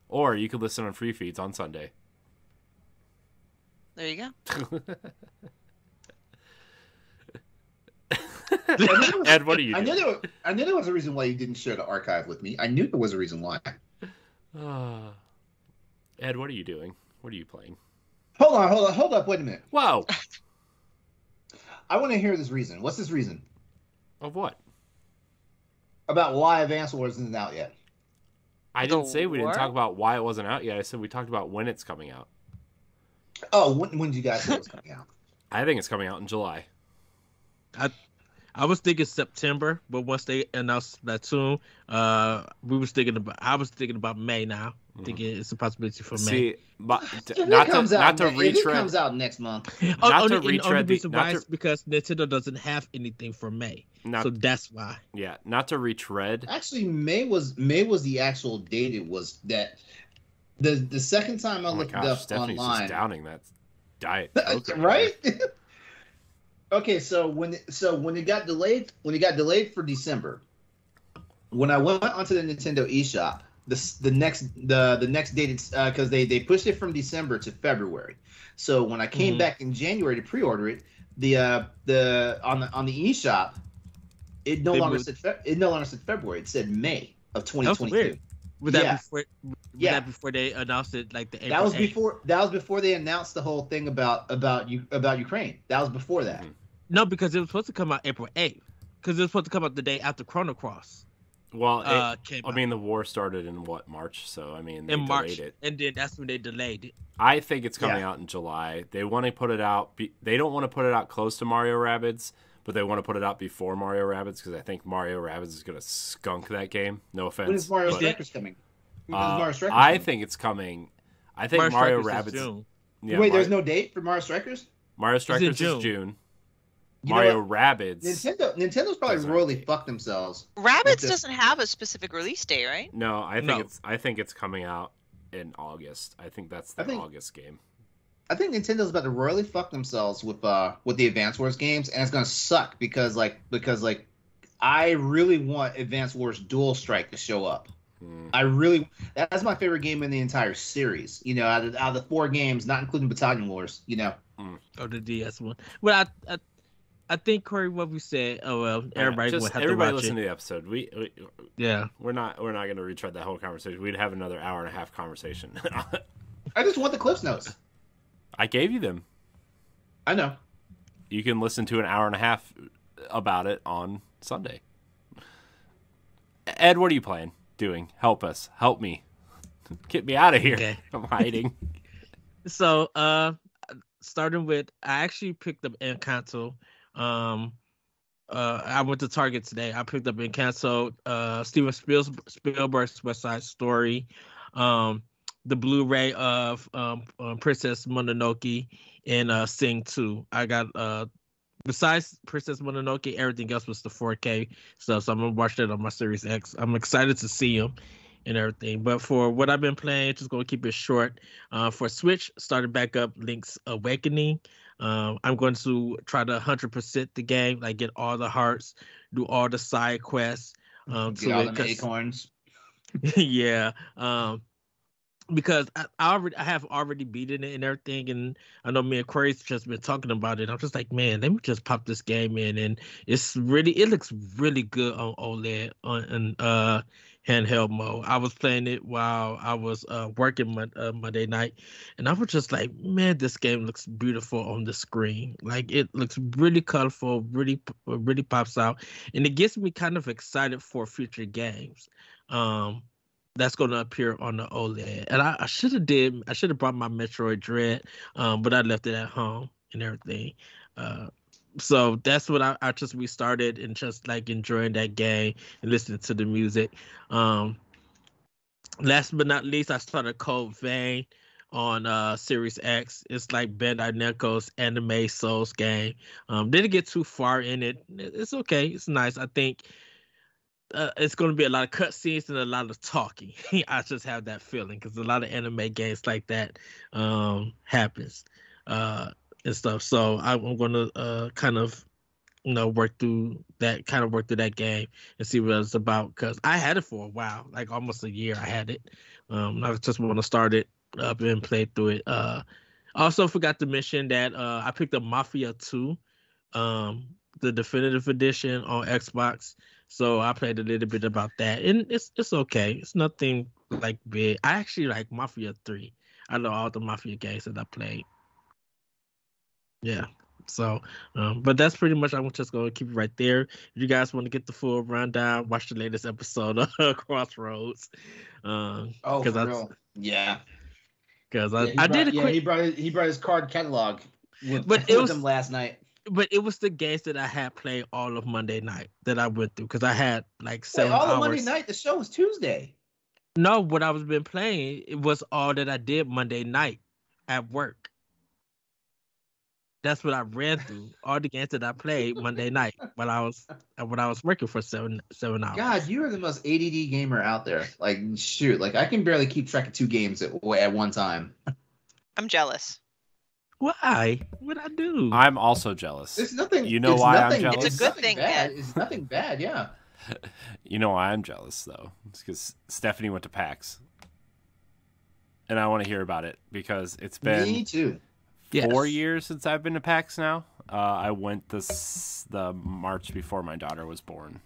or you could listen on free feeds on Sunday. There you go. Ed, what are you doing? I knew there was a reason why you didn't share the archive with me. I knew there was a reason why. Ed, what are you doing? What are you playing? Hold up, wait a minute. Whoa. I want to hear this reason. What's this reason? Of what? About why Advance Wars isn't out yet. I didn't say we didn't war? talk about why it wasn't out yet. I said we talked about when it's coming out. Oh, when did you guys say it was coming out? I think it's coming out in July. I was thinking September, but once they announced Splatoon, I was thinking about May now. Thinking it's a possibility for May. See, but If it not comes to out not to if it retread. comes out next month. Not to only retread the- reason not why to- is because Nintendo doesn't have anything for May, Not so that's why. yeah, not to retread. Actually, May was the actual date. It was that the second time I Oh my looked it gosh, up Stephanie's online. just downing that diet Coke over Right? there. Okay, so when it got delayed for December, when I went onto the Nintendo eShop, the next date because they pushed it from December to February. So when I came back in January to pre-order it, the on the eShop, it no longer said February. It said May of That was 2022. weird. Was that Yeah. before? Was Yeah. that before they announced it? Like the April That was 8th? before they announced the whole thing about Ukraine. That was before that. No, because it was supposed to come out April 8th. Because it was supposed to come out the day after Chrono Cross. Well, Came I out. mean, the war started in March? So I mean, they in March, delayed it. and then that's when they delayed it. I think it's coming Yeah. out in July. They want to put it out. They don't want to put it out close to Mario Rabbids, but they want to put it out before Mario Rabbids because I think Mario Rabbids is going to skunk that game. No offense. When is Mario but, Strikers coming? When is Mario Strikers I coming? think it's coming. I think Mario Strikers is Rabbids. June. Yeah, Wait, there's no date for Mario Strikers? Mario Strikers June. is June. You know Mario what? Rabbids. Nintendo's probably Doesn't royally have fucked themselves. Rabbids this. doesn't have a specific release date, right? No, I No. think it's coming out in August. I think that's the August game. I think Nintendo's about to royally fuck themselves with the Advance Wars games, and it's gonna suck because I really want Advance Wars Dual Strike to show up. That's my favorite game in the entire series. You know, out of the 4 games, not including Battalion Wars. You know, Or the DS one. Well, I think Corey, what we said. Oh well, everybody will have to everybody watch listen it. to the episode. Yeah. We're not going to retread that whole conversation. We'd have another hour and a half conversation. I just want the Cliff Notes. I gave you them. I know. You can listen to an hour and a half about it on Sunday. Ed, what are you doing? Help us. Help me. Get me out of here. Okay. I'm hiding. So, starting with, I actually picked up Encanto. I went to Target today. I picked up Encanto, Steven Spielberg's West Side Story, the Blu-ray of Princess Mononoke, and Sing 2. I got besides Princess Mononoke, everything else was the 4K stuff. So I'm gonna watch that on my Series X. I'm excited to see them and everything. But for what I've been playing, just gonna keep it short. For Switch, started back up Link's Awakening. I'm going to try to 100% the game, like get all the hearts, do all the side quests. Get all them acorns. Yeah. Because I have already beaten it and everything, and I know me and Corey's just been talking about it. I'm just like, man, let me just pop this game in, and it looks really good on OLED on handheld mode. I was playing it while I was working Monday night, and I was just like, man, this game looks beautiful on the screen. Like, it looks really colorful, really pops out, and it gets me kind of excited for future games. That's going to appear on the OLED. And I should have brought my Metroid Dread, but I left it at home and everything. So that's what I just restarted and just like enjoying that game and listening to the music. Last but not least, I started Code Vein on Series X. It's like Bandai Namco's anime Souls game. Didn't get too far in it. It's okay. It's nice. I think it's going to be a lot of cutscenes and a lot of talking. I just have that feeling because a lot of anime games like that happens and stuff. So I'm going to kind of, work through that game and see what it's about, because I had it for a while, like almost a year. I had it. I just want to start it up and play through it. I also forgot to mention that I picked up Mafia 2, the definitive edition on Xbox. So I played a little bit about that, and it's okay. It's nothing like big. I actually like Mafia 3. I know all the Mafia games that I played. Yeah. So, but that's pretty much. I'm just gonna keep it right there. If you guys want to get the full rundown, watch the latest episode of Crossroads. For real? Yeah. Because I did a quick. He brought his card catalog with But it was him last night. but it was the games that I had played all of Monday night that I went through because I had like Wait, 7 all of Monday hours. night. The show was Tuesday. No, what I was been playing, it was all that I did Monday night at work. That's what I ran through. All the games that I played Monday night while I was working for 7 hours. God, you are the most ADD gamer out there. Like, shoot, like I can barely keep track of 2 games at one time. I'm jealous. Why? What I do? I'm also jealous. There's nothing. You know it's why nothing, I'm jealous? It's a good nothing thing, bad. man. It's nothing bad. Yeah. You know why I'm jealous though? It's because Stephanie went to PAX, and I want to hear about it because it's been Me too. 4 Yes. years since I've been to PAX now. I went the March before my daughter was born,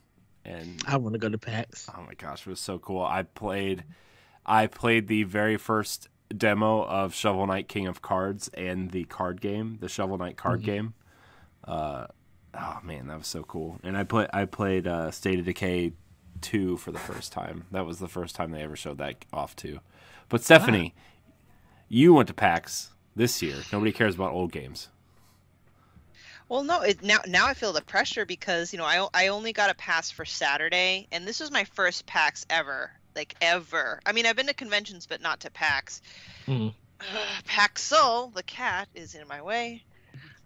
and I want to go to PAX. oh my gosh, it was so cool. I played the very first demo of Shovel Knight King of Cards and the card game, the Shovel Knight card game. Oh man, that was so cool. And I played State of Decay 2 for the first time. That was the first time they ever showed that off too. But Stephanie, you went to PAX this year. Nobody cares about old games. Well, no, now I feel the pressure because I only got a pass for Saturday, and this was my first PAX ever, like ever. I mean, I've been to conventions, but not to PAX. Mhm. Paxel, the cat, is in my way,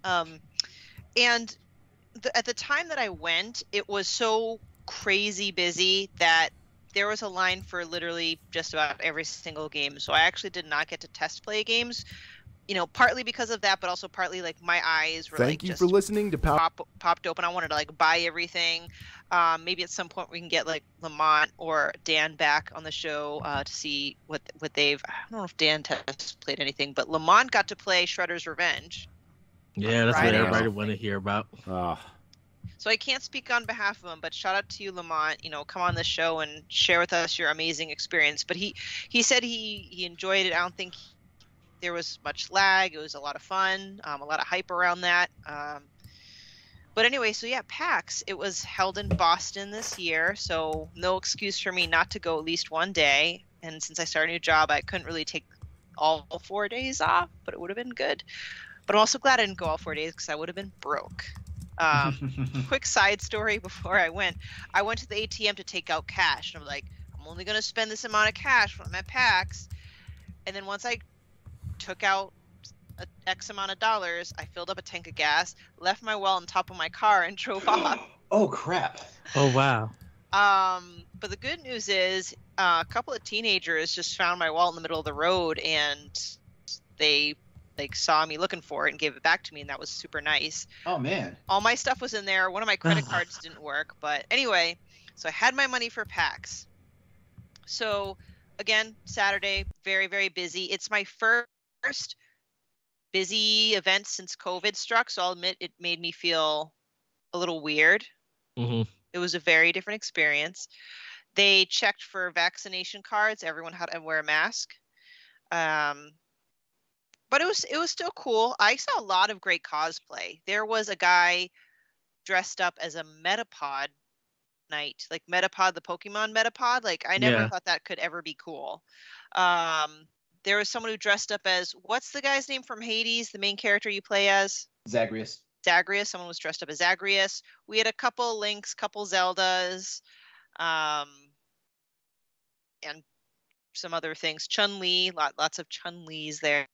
and at the time that I went, it was so crazy busy that there was a line for literally just about every single game. So I actually did not get to test play games. Partly because of that, but also partly like my eyes were Thank like you just for listening to popped open. I wanted to like buy everything. Maybe at some point we can get like Lamont or Dan back on the show to see what they've. I don't know if Dan test played anything, but Lamont got to play Shredder's Revenge. Yeah, that's what Friday. everybody want to hear about. So I can't speak on behalf of him, but shout out to you, Lamont. Come on the show and share with us your amazing experience. But he said he enjoyed it. I don't think there was much lag. It was a lot of fun, a lot of hype around that. But anyway, so yeah, PAX. It was held in Boston this year, so no excuse for me not to go at least one day. And since I started a new job, I couldn't really take all 4 days off, but it would have been good. But I'm also glad I didn't go all 4 days because I would have been broke. Quick side story before I went to the ATM to take out cash, and I'm like, I'm only going to spend this amount of cash when I'm at PAX. And then once I took out X amount of dollars, I filled up a tank of gas, left my wallet on top of my car, and drove off. Oh crap! Oh wow. But the good news is a couple of teenagers just found my wallet in the middle of the road, and they saw me looking for it and gave it back to me, and that was super nice. Oh man! All my stuff was in there. One of my credit cards didn't work, but anyway, so I had my money for PAX. So again, Saturday, very, very busy. It's my first busy event since COVID struck, so I'll admit it made me feel a little weird. Mm-hmm. It was a very different experience. They checked for vaccination cards. Everyone had to wear a mask. But it was still cool. I saw a lot of great cosplay. There was a guy dressed up as a Metapod knight, like Metapod, the Pokemon Metapod. Like I never thought that could ever be cool. There was someone who dressed up as, what's the guy's name from Hades, the main character you play as? Zagreus. Someone was dressed up as Zagreus. We had a couple Links, couple Zeldas, and some other things. Chun-Li, lots of Chun-Lis there.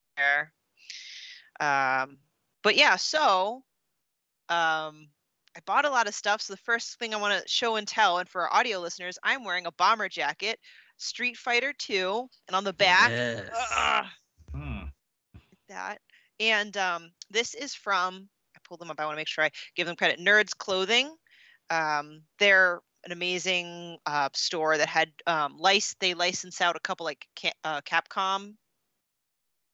But yeah, so I bought a lot of stuff. So the first thing I want to show and tell, and for our audio listeners, I'm wearing a bomber jacket, Street Fighter 2, and on the back, that. And this is from, I pulled them up. I want to make sure I give them credit. Nerds Clothing. They're an amazing store that had they license out a couple like Capcom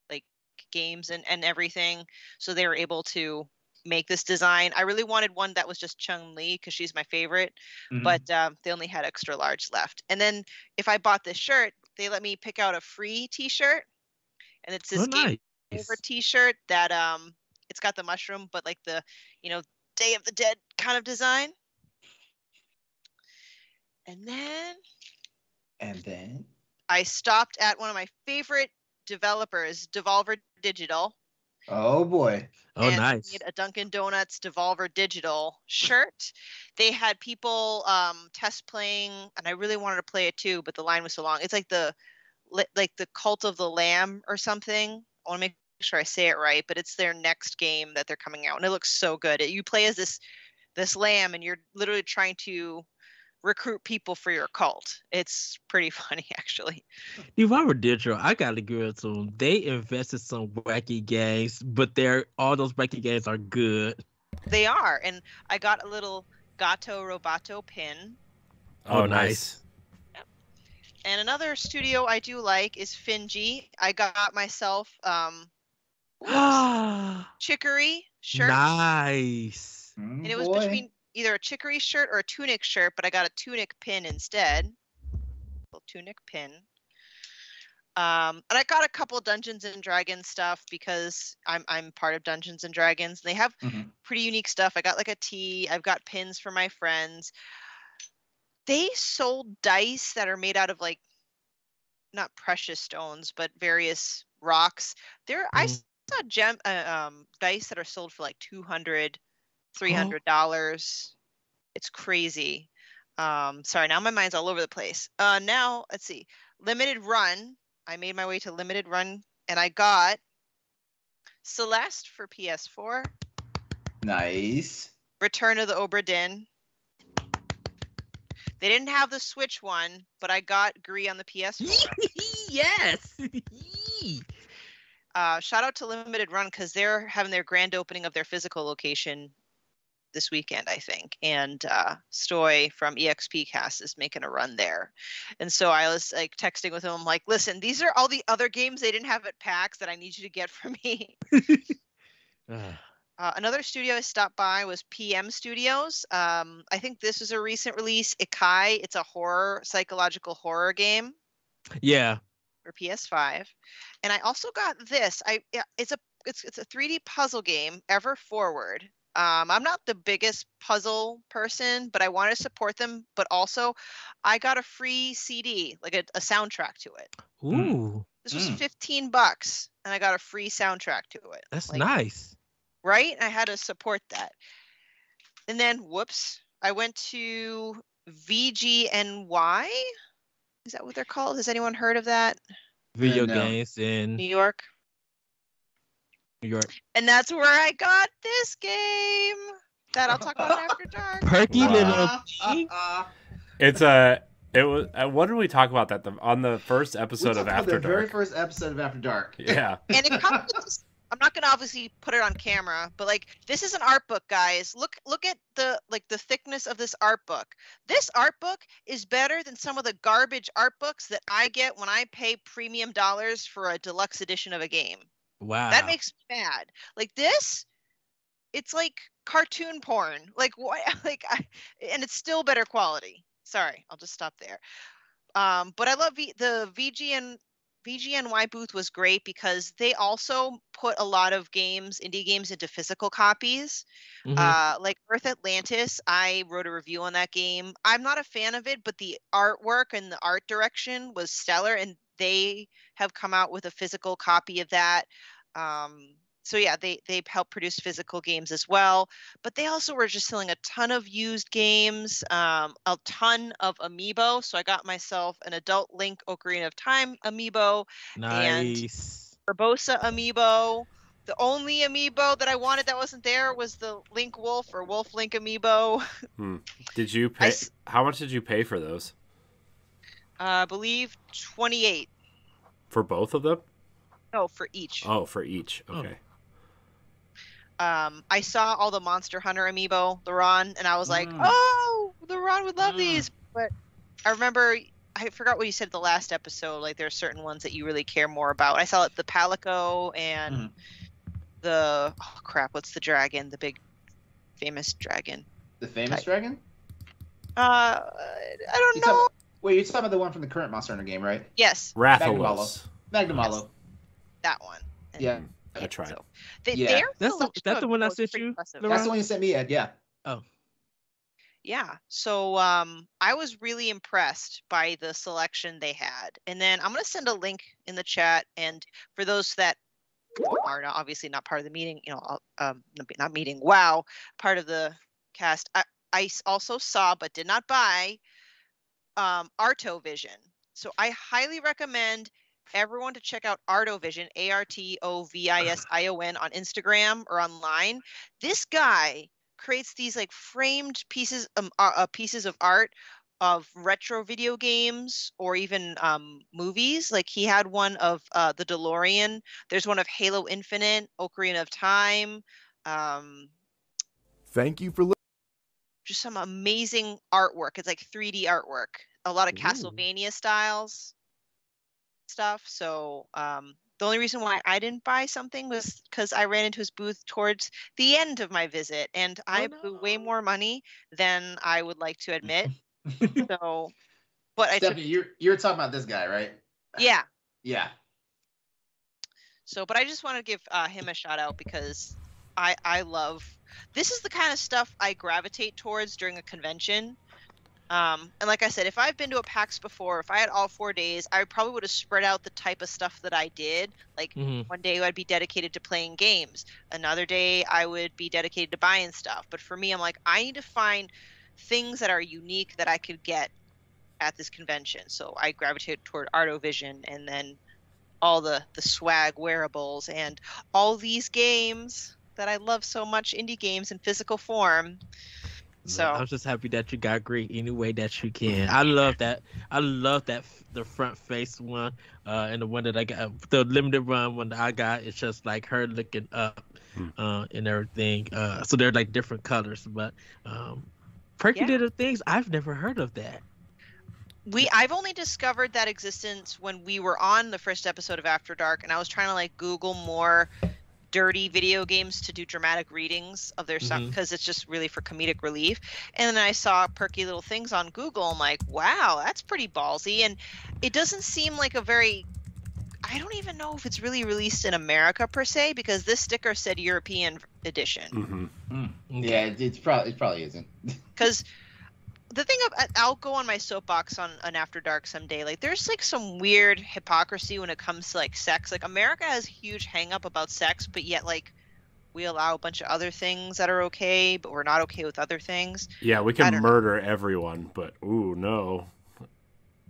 like games and everything, so they were able to make this design. I really wanted one that was just Chun-Li because she's my favorite, but they only had extra large left. And then if I bought this shirt, they let me pick out a free T-shirt, and it's this game over T-shirt that it's got the mushroom, but like the Day of the Dead kind of design. And then I stopped at one of my favorite developers, Devolver Digital, Oh boy. Oh, and nice. made a Dunkin' Donuts Devolver Digital shirt. They had people test playing, and I really wanted to play it too, but the line was so long. It's like the Cult of the Lamb or something. I want to make sure I say it right, but it's their next game that they're coming out, and it looks so good. You play as this lamb, and you're literally trying to recruit people for your cult. It's pretty funny, actually. Devolver Digital, I gotta give it to them. They invested some wacky games, but all those wacky games are good. They are, and I got a little Gato Roboto pin. Oh, nice. And another studio I do like is Finji. I got myself Chicory shirt. Nice. And it was between either a Chicory shirt or a Tunic shirt, but I got a Tunic pin instead. Little Tunic pin. And I got a couple Dungeons and Dragons stuff because I'm part of Dungeons and Dragons. They have pretty unique stuff. I got like a tee. I've got pins for my friends. They sold dice that are made out of like not precious stones, but various rocks. I saw dice that are sold for like $200-$300. It's crazy. Sorry, now my mind's all over the place. Now let's see. Limited Run. I made my way to Limited Run, and I got Celeste for PS4. Nice. Return of the Obra Dinn. They didn't have the Switch one, but I got Gree on the PS4. Yes. Shout out to Limited Run because they're having their grand opening of their physical location this weekend, I think. And Stoy from EXP Cast is making a run there. And so I was like texting with him. I'm like, listen, these are all the other games they didn't have at PAX that I need you to get for me. Another studio I stopped by was PM Studios. I think this is a recent release, Ikai. It's a psychological horror game. Yeah. For PS5. And I also got this. It's a 3D puzzle game, Ever Forward. I'm not the biggest puzzle person, but I want to support them. But also, I got a free CD, like a soundtrack to it. Ooh. This was $15, and I got a free soundtrack to it. That's nice. Right? I had to support that. And then, whoops, I went to VGNY. Is that what they're called? Has anyone heard of that? Video games in New York. And that's where I got this game that I'll talk about after dark. Perky little. It was. What did we talk about that on the first episode of After Dark? The very first episode of After Dark. Yeah. And it comes with this, I'm not gonna obviously put it on camera, but like this is an art book, guys. Look at the thickness of this art book. This art book is better than some of the garbage art books that I get when I pay premium dollars for a deluxe edition of a game. Wow. That makes me mad. Like this, it's like cartoon porn. Like what? And it's still better quality. Sorry, I'll just stop there. But I love the VGNY booth was great because they also put a lot of indie games into physical copies. Like Earth Atlantis, I wrote a review on that game. I'm not a fan of it, but the artwork and the art direction was stellar, and they have come out with a physical copy of that. So yeah, they help produce physical games as well, but they also were just selling a ton of used games, a ton of amiibo. So I got myself an Adult Link Ocarina of Time amiibo, nice, and Urbosa amiibo. The only amiibo that I wanted that wasn't there was the Link Wolf or Wolf Link amiibo. Did you pay? How much did you pay for those? I believe $28. For both of them? No, for each. Oh, for each. Okay. I saw all the Monster Hunter amiibo, the Ron, and I was like, oh, the Ron would love these. But I remember, I forgot what you said the last episode. Like, there are certain ones that you really care more about. I saw the Palico and the, oh crap, what's the dragon? The big famous dragon. The famous dragon? I don't know. Wait, you're talking about the one from the current Monster Hunter game, right? Yes. Rathalos. Magnamalo. Yes. That one. And yeah. I tried. So, that's the one I sent you? That's the one you sent me, Ed, yeah. Oh. Yeah. So I was really impressed by the selection they had. And then I'm going to send a link in the chat. And for those that are not, obviously not part of the meeting, not meeting, wow, part of the cast. I also saw but did not buy Artovision. So I highly recommend everyone to check out Artovision, Artovision on Instagram or online. This guy creates these like framed pieces of art of retro video games or even movies. Like he had one of the DeLorean. There's one of Halo Infinite, Ocarina of Time. Thank you for Just some amazing artwork. It's like 3D artwork. A lot of Ooh. Castlevania styles stuff. So the only reason why I didn't buy something was because I ran into his booth towards the end of my visit, and I blew way more money than I would like to admit. So, but Stephanie, you're talking about this guy, right? Yeah. Yeah. So, but I just want to give him a shout out because I love, this is the kind of stuff I gravitate towards during a convention. And like I said, if I've been to a PAX before, if I had all 4 days, I probably would have spread out the type of stuff that I did. Like one day I'd be dedicated to playing games. Another day I would be dedicated to buying stuff. But for me, I'm like, I need to find things that are unique that I could get at this convention. So I gravitated toward Artovision, and then all the swag wearables and all these games that I love so much, indie games in physical form. So I'm just happy that you got great any way that you can. I love that. The front face one, and the one that I got, the limited run one that I got. It's just like her looking up, and everything. So they're like different colors, but Perky did the things. I've never heard of that. I've only discovered that existence when we were on the first episode of After Dark, and I was trying to like Google more dirty video games to do dramatic readings of their stuff because it's just really for comedic relief. And then I saw Perky Little Things on Google. I'm like, wow, that's pretty ballsy. And it doesn't seem like I don't even know if it's really released in America per se, because this sticker said European edition. Yeah, it probably isn't. Because the thing I'll go on my soapbox on an After Dark someday. Like, there's like some weird hypocrisy when it comes to like sex. Like, America has a huge hang up about sex, but yet like we allow a bunch of other things that are okay, but we're not okay with other things. Yeah, we can murder everyone, but ooh, no.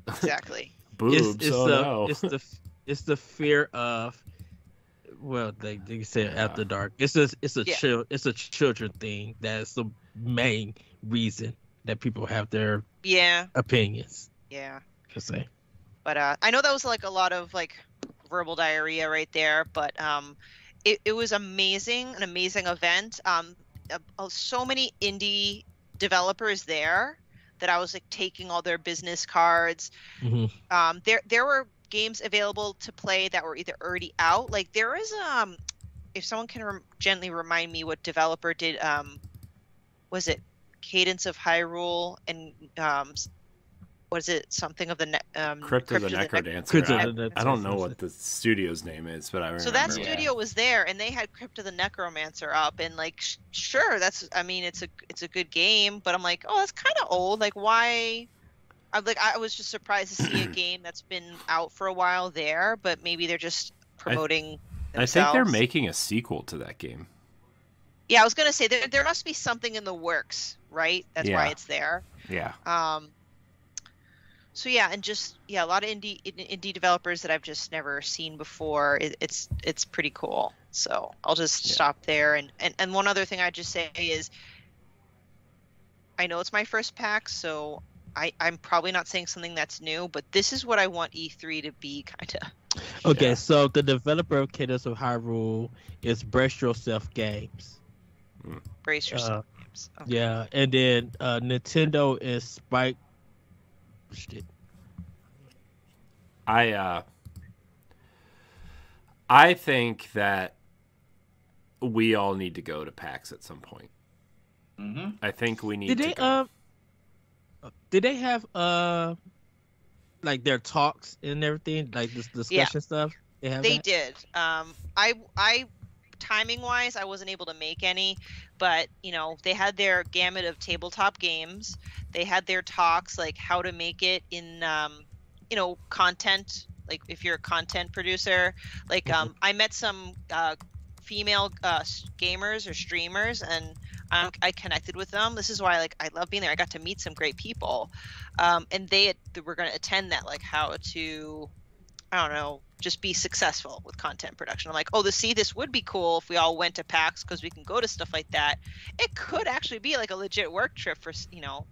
Exactly. Boobs. No. It's the fear of, well, they say After Dark. It's a children thing. That's the main reason that people have their opinions. Yeah. Per se. But I know that was like a lot of like verbal diarrhea right there, but it was amazing, an amazing event. So many indie developers there that I was like taking all their business cards. There were games available to play that were either already out. Like there is if someone can gently remind me what developer did, was it Cadence of Hyrule and was it something of the Crypt of the Necrodancer? I don't know what the studio's name is, but I remember. So that studio was there, and they had Crypt of the Necromancer up, and like, sure, it's a good game, but I'm like, oh, that's kind of old. Like, why? I was just surprised to see a game that's been out for a while there, but maybe they're just promoting themselves. I think they're making a sequel to that game. Yeah, I was gonna say there must be something in the works, right? That's why it's there. Yeah. So yeah, and just a lot of indie developers that I've just never seen before. It's pretty cool. So I'll just stop there. And one other thing I'd just say is, I know it's my first PAX, so I'm probably not saying something that's new, but this is what I want E3 to be, kind of. Okay, so the developer of Cadence of Hyrule is Brace Yourself Games. Brace Yourself Games. Okay. Yeah, and then Nintendo is Spike. Shit. I think that we all need to go to PAX at some point. I think we need to go. Did they have like their talks and everything, like this discussion stuff? They did. I timing wise, I wasn't able to make any, but they had their gamut of tabletop games. They had their talks, like how to make it in content like if you're a content producer, like I met some female gamers or streamers, and I connected with them. This is why like I love being there. I got to meet some great people, and they were going to attend that, like how to, I don't know, just be successful with content production. I'm like, oh, this would be cool if we all went to PAX because we can go to stuff like that. It could actually be like a legit work trip for, you know.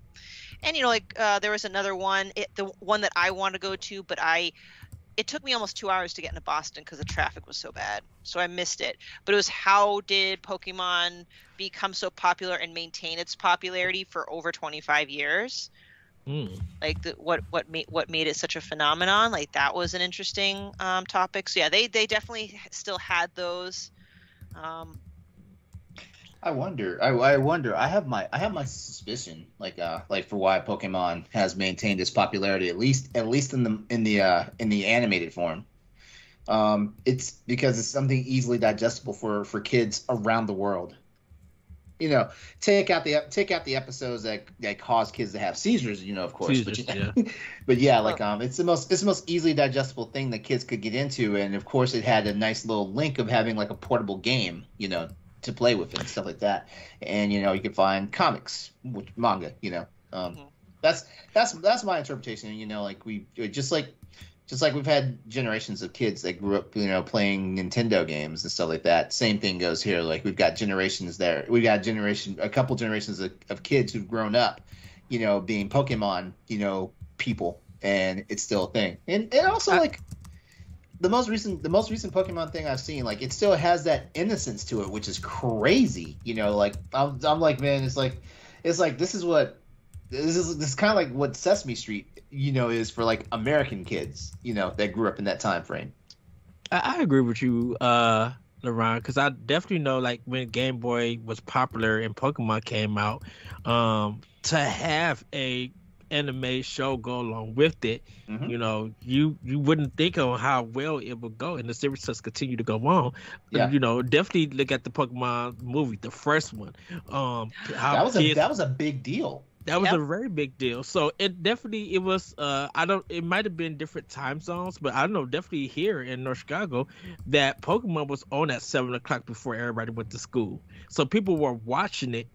And, you know, like there was another one, the one that I want to go to, but it took me almost 2 hours to get into Boston because the traffic was so bad. So I missed it. But it was, how did Pokemon become so popular and maintain its popularity for over 25 years? Like what made it such a phenomenon? Like that was an interesting topic. So yeah, they definitely still had those. I wonder. I wonder. I have my suspicion, like for why Pokemon has maintained its popularity, at least in the animated form. It's because it's something easily digestible for kids around the world. You know, take out the episodes that cause kids to have seizures. You know, of course, Yeah. but yeah, like it's the most easily digestible thing that kids could get into, and of course, it had a nice little link of having like a portable game, you know, to play with it and stuff like that. And you know, you can find comics, manga. You know, that's my interpretation. You know, like we just like we've had generations of kids that grew up, you know, playing Nintendo games and stuff like that. Same thing goes here. Like we've got generations there. We got a couple generations of kids who've grown up, you know, being Pokemon, you know, people, and it's still a thing. And also like the most recent Pokemon thing I've seen, like it still has that innocence to it, which is crazy. You know, like I'm like, man, it's like this is kind of like what Sesame Street, you know, is for like American kids, you know, that grew up in that time frame. I agree with you, LeRon, because I definitely know, like when Game Boy was popular and Pokemon came out, to have a anime show go along with it, you know, you wouldn't think of how well it would go, and the series just continue to go on. Yeah. You know, definitely look at the Pokemon movie, the first one. That was a big deal. That was a very big deal. So it was it might have been different time zones, but I know definitely here in North Chicago that Pokemon was on at 7:00 before everybody went to school. So people were watching it.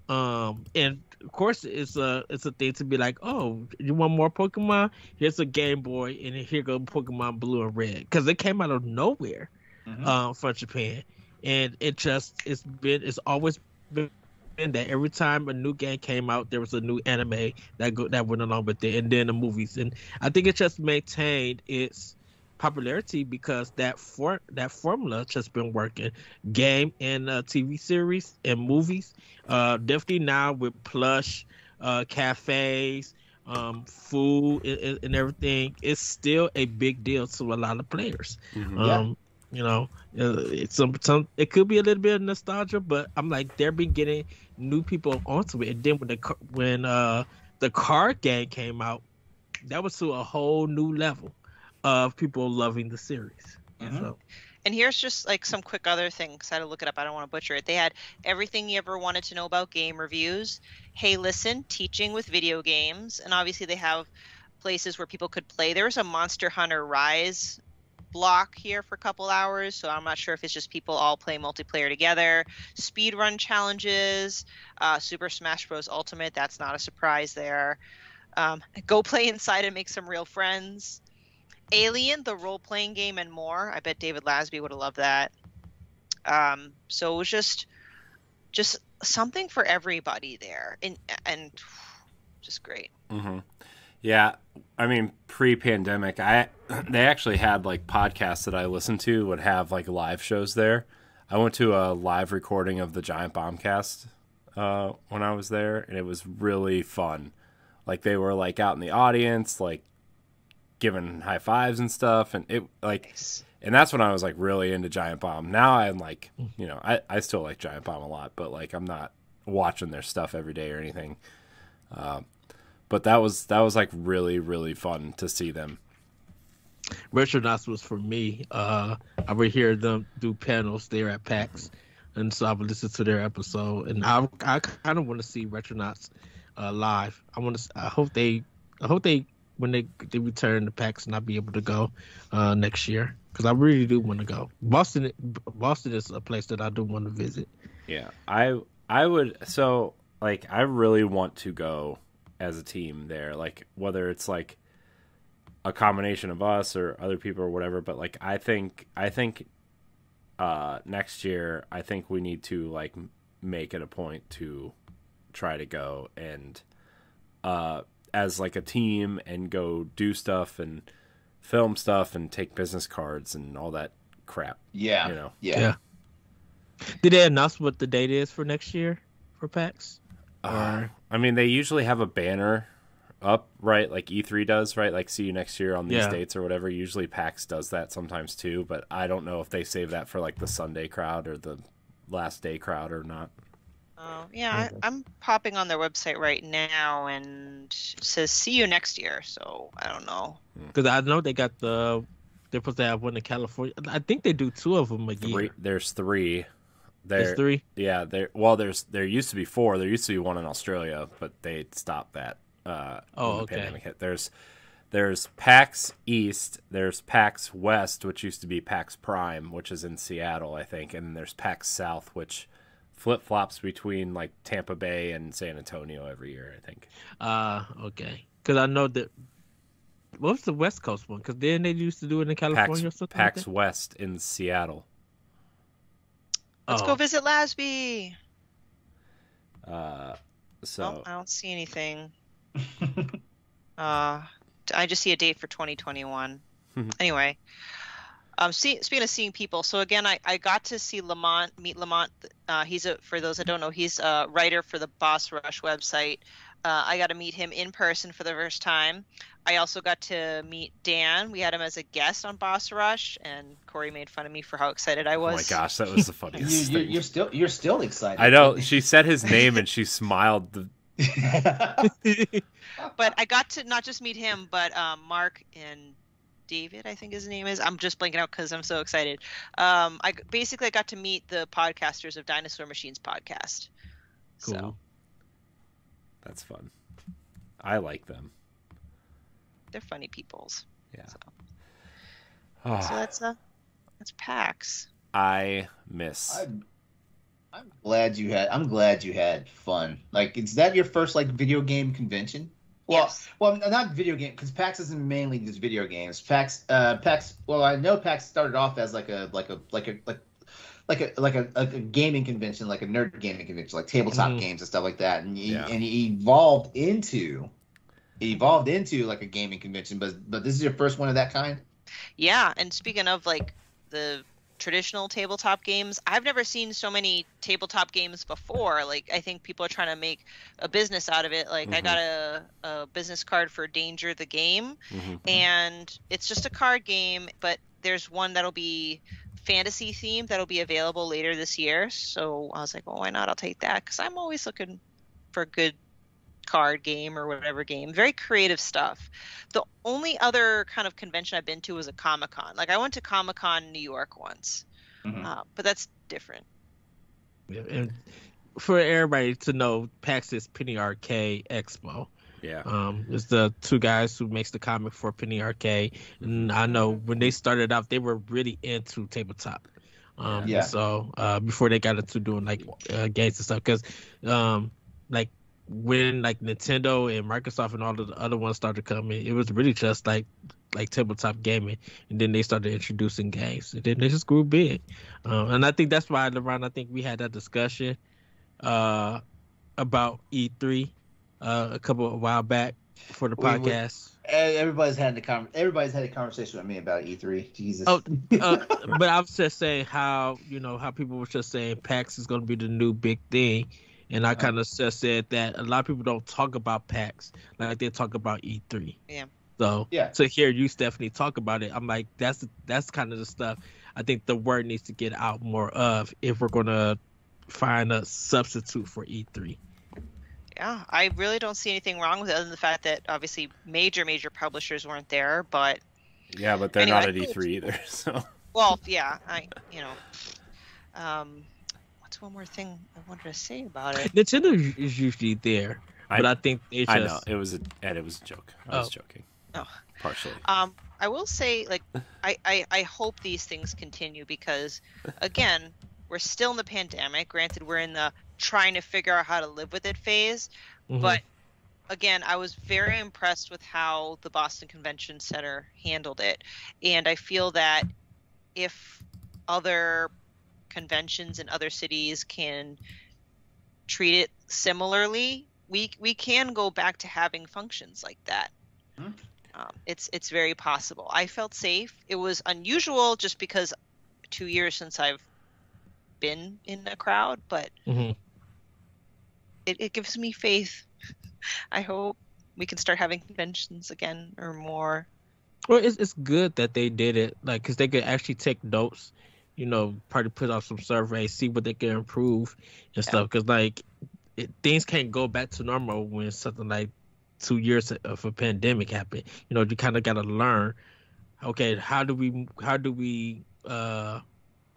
And of course it's a thing to be like, oh, you want more Pokemon? Here's a Game Boy, and here go Pokemon Blue and Red, because it came out of nowhere from Japan, and it's always been that every time a new game came out, there was a new anime that went along with it, and then the movies. And I think it just maintained its popularity because that formula just been working. Game and TV series and movies. Definitely now with plush, cafes, food and everything, it's still a big deal to a lot of players. You know, it's it could be a little bit of nostalgia, but I'm like, they're been getting new people onto it. And then when the card game came out, that was to a whole new level of people loving the series. So. And here's just like some quick other things. I had to look it up. I don't want to butcher it. They had everything you ever wanted to know about game reviews. Hey, listen, teaching with video games. And obviously they have places where people could play. There's a Monster Hunter Rise block here for a couple hours, so I'm not sure if it's just people all play multiplayer together. Speedrun challenges, Super Smash Bros. Ultimate, that's not a surprise there. Go play inside and make some real friends. Alien, the role-playing game, and more. I bet David Lasby would have loved that. So it was just something for everybody there, and just great. Yeah, I mean, pre-pandemic, they actually had like podcasts that I listened to would have like live shows there. I went to a live recording of the Giant Bombcast when I was there, and it was really fun. Like they were like out in the audience, like giving high fives and stuff, and it like, and that's when I was like really into Giant Bomb. Now I'm like, you know, I still like Giant Bomb a lot, but like I'm not watching their stuff every day or anything. But that was like really, really fun to see them. Retronauts was for me. I would hear them do panels there at PAX, and so I would listen to their episode. And I kind of want to see Retronauts live. I hope they when they return to PAX and I'll be able to go next year because I really do want to go. Boston is a place that I do want to visit. Yeah, I would. So like, I really want to go as a team there. Like, whether it's like a combination of us or other people or whatever. But like, I think next year, I think we need to like make it a point to try to go and as like a team and go do stuff and film stuff and take business cards and all that crap. Yeah. You know. Yeah. Did they announce what the date is for next year for PAX? I mean, they usually have a banner up, right? Like E3 does, right? Like, see you next year on these dates or whatever. Usually PAX does that sometimes too, but I don't know if they save that for like the Sunday crowd or the last day crowd or not. Oh, yeah, I'm popping on their website right now and it says see you next year, so I don't know. Because I know they got they're supposed to have one in California. I think they do 2 of them a year. There's 3. There's 3? Yeah, there used to be 4. There used to be one in Australia, but they stopped that when the pandemic hit. There's PAX East, there's PAX West, which used to be PAX Prime, which is in Seattle, I think, and there's PAX South, which flip-flops between like Tampa Bay and San Antonio every year, I think. Okay. Because I know that what's the West Coast one? Because then they used to do it in California or something. PAX like that? West in Seattle. Let's go visit Lasby. So I don't see anything. I just see a date for 2021. Anyway, speaking of seeing people, so again, I got to see meet Lamont. For those that don't know, he's a writer for the Boss Rush website. I got to meet him in person for the first time. I also got to meet Dan. We had him as a guest on Boss Rush, and Corey made fun of me for how excited I was. Oh my gosh, that was the funniest thing. You're still excited. I know. She said his name and she smiled. But I got to not just meet him, but Mark and David, I think his name is. I'm just blanking out because I'm so excited. I got to meet the podcasters of Dinosaur Machines podcast. Cool. So that's fun. I like them. They're funny peoples. Yeah. So that's PAX. I miss. I'm glad you had fun. Like, is that your first like video game convention? Yes. Well, not video game, because PAX isn't mainly just video games. PAX. Well, I know PAX started off as like a gaming convention, like a nerd gaming convention, like tabletop games and stuff like that, and he evolved into like a gaming convention. But this is your first one of that kind. Yeah, and speaking of like the traditional tabletop games, I've never seen so many tabletop games before. Like, I think people are trying to make a business out of it. Like, I got a business card for Danger the game, and it's just a card game, but there's one that'll be fantasy themed that'll be available later this year. So I was like, well, why not? I'll take that, because I'm always looking for a good card game or whatever game. Very creative stuff. The only other kind of convention I've been to was a Comic-Con. Like, I went to Comic-Con in New York once, but that's different. Yeah, and for everybody to know, PAX is Penny Arcade Expo. Yeah. It's the 2 guys who makes the comic for Penny Arcade, and I know when they started out, they were really into tabletop. So before they got into doing like games and stuff, because like when like Nintendo and Microsoft and all of the other ones started coming, it was really just like tabletop gaming, and then they started introducing games, and then they just grew big. And I think that's why, LeBron, I think we had that discussion about E3 a while back for the podcast. Everybody's had a conversation with me about E3. Jesus. But I was just saying how people were just saying PAX is going to be the new big thing. And I kind of just said that a lot of people don't talk about PAX like they talk about E3. Yeah. So to hear you, Stephanie, talk about it, I'm like, that's kind of the stuff I think the word needs to get out more of if we're going to find a substitute for E3. Yeah, I really don't see anything wrong with it other than the fact that obviously major publishers weren't there, but yeah, but they're not at E3 either. So well, yeah, what's one more thing I wanted to say about it? Nintendo is usually there, but I think they just... I know it was a joke. I was joking. Oh. partially. I will say, like, I hope these things continue because, again, we're still in the pandemic. Granted, we're in the trying to figure out how to live with it phase. Mhm. But, again, I was very impressed with how the Boston Convention Center handled it. And I feel that if other conventions in other cities can treat it similarly, we can go back to having functions like that. Hmm. It's very possible. I felt safe. It was unusual just because 2 years since I've been in a crowd, but Mhm. it gives me faith. I hope we can start having conventions again or more. Well, it's good that they did it, like, because they could actually take notes, probably put out some surveys, see what they can improve and stuff. Because like things can't go back to normal when something like 2 years of a pandemic happened. You kind of got to learn. Okay, how do we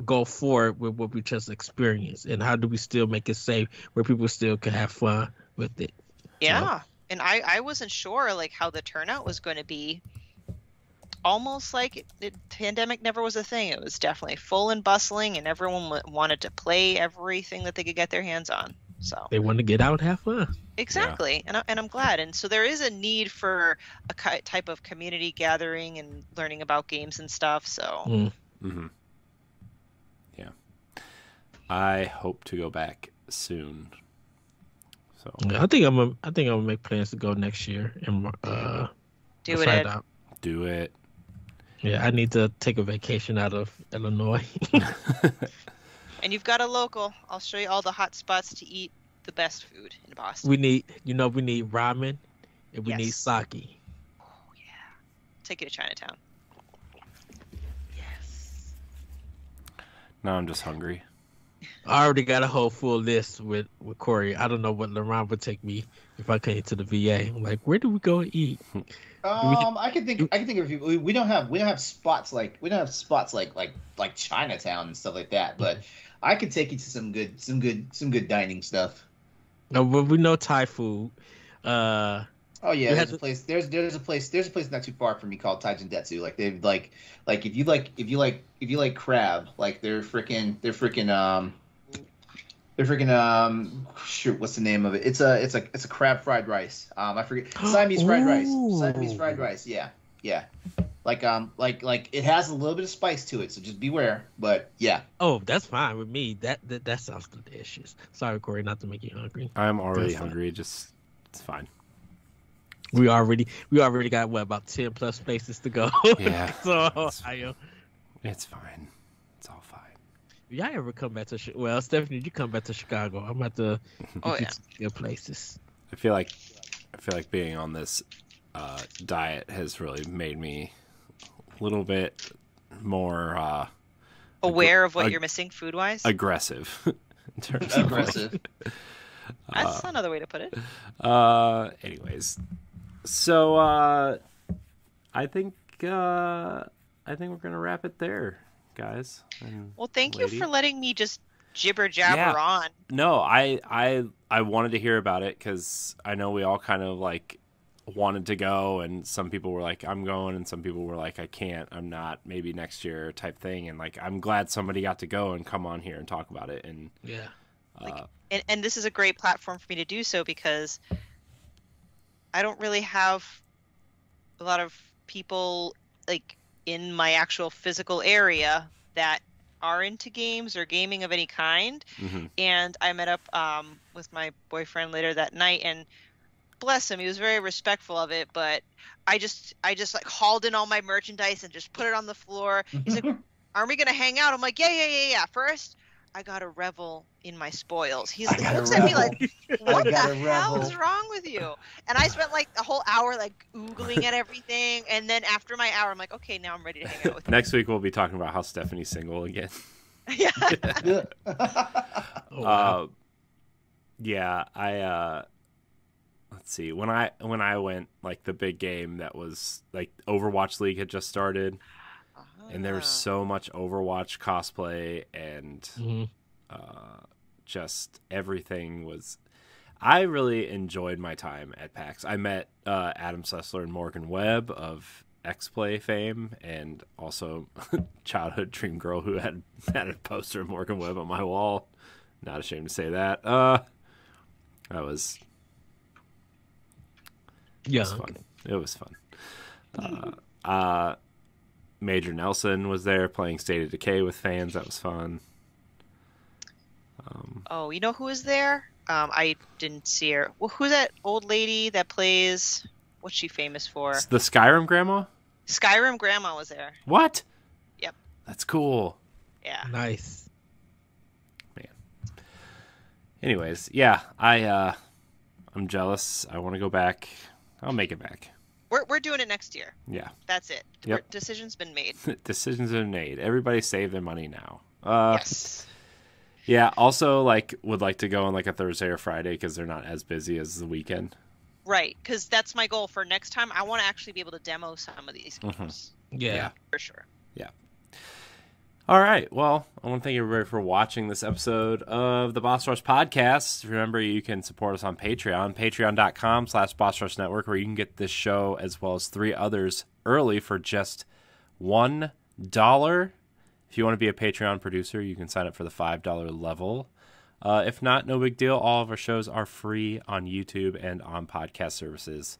go forward with what we just experienced, and how do we still make it safe where people still can have fun with it? Yeah, and I wasn't sure like how the turnout was going to be. Almost like the pandemic never was a thing. It was definitely full and bustling, and everyone wanted to play everything that they could get their hands on. So They want to get out and have fun. exactly, and I'm glad. And so there is a need for a type of community gathering and learning about games and stuff. So Mm-hmm. Yeah, I hope to go back soon. So Yeah, I think I'm gonna make plans to go next year and do it, try Ed. out. do it. Yeah, I need to take a vacation out of Illinois. And you've got a local. I'll show you all the hot spots to eat the best food in Boston. we need ramen, and we need Yes. sake. Oh yeah, take you to Chinatown. Yes. Now I'm just hungry. I already got a whole full list with Corey. I don't know what LaRon would take me if I came to the VA. I'm like, where do we go and eat? I can think of people. We don't have spots like Chinatown and stuff like that. But I could take you to some good dining stuff. No, but we know Thai food. Oh yeah, We there's had a place. There's a place not too far from me called Taijindetsu. Like they've like if you like crab, like they're freaking shoot, what's the name of it? It's a crab fried rice. I forget. Siamese fried rice. Siamese fried rice. Yeah. Like it has a little bit of spice to it, so just beware. But yeah. Oh, that's fine with me. That sounds delicious. Sorry, Corey, not to make you hungry. I'm already That's fine. hungry. Just it's fine. We already got about 10 plus places to go. Yeah. So It's fine. It's all fine. y'all ever come back to well, Stephanie, you come back to Chicago. I'm about to Oh, get you yeah. to good places. I feel like being on this diet has really made me a little bit more Aware of what you're missing food wise. aggressive in terms of Aggressive. That's another way to put it. anyways, so I think we're gonna wrap it there, guys. And Well, thank lady. you for letting me just jibber jabber Yeah. on. No, I wanted to hear about it because I know we all kind of like wanted to go, and some people were like, I'm going, and some people were like, I can't, I'm not, maybe next year type thing. And like, I'm glad somebody got to go and come on here and talk about it. And Yeah. And this is a great platform for me to do so because I don't really have a lot of people like in my actual physical area that are into games or gaming of any kind. mhm. And I met up with my boyfriend later that night, and bless him, he was very respectful of it. But I just like hauled in all my merchandise and just put it on the floor. He's like, "Aren't we gonna hang out?" I'm like, "Yeah. First, I gotta revel in my spoils." He looks at me like, "What the gotta hell revel." is wrong with you?" And I spent like a whole hour like oogling at everything, and then after my hour, I'm like, "Okay, now I'm ready to hang out with you." Next week we'll be talking about how Stephanie's single again. Yeah. Oh, wow. Yeah, I let's see. When I went, like the big game that was like Overwatch League had just started, and there was so much Overwatch cosplay and Mhm. just everything was. I really enjoyed my time at PAX. I met Adam Sessler and Morgan Webb of X-Play fame, and also childhood dream girl who had a poster of Morgan Webb on my wall. Not ashamed to say that. That was fun. It was fun. Major Nelson was there playing State of Decay with fans. That was fun. Oh, you know who was there? I didn't see her. Well, who's that old lady that plays? What's she famous for? The Skyrim grandma? Skyrim grandma was there. What? Yep. That's cool. Yeah. Nice. Man. Anyways, yeah, I'm jealous. I want to go back. I'll make it back. We're doing it next year. Yeah. That's it. Yep. Decision's been made. Decisions are made. Everybody save their money now. Yes. Yeah, also would like to go on a Thursday or Friday because they're not as busy as the weekend. Right, because that's my goal for next time. I want to actually be able to demo some of these games. Yeah. For sure. Yeah. All right. Well, I want to thank everybody for watching this episode of the Boss Rush Podcast. Remember, you can support us on Patreon, patreon.com/Boss Rush Network, where you can get this show as well as 3 others early for just $1. If you want to be a Patreon producer, you can sign up for the $5 level. If not, no big deal. All of our shows are free on YouTube and on podcast services.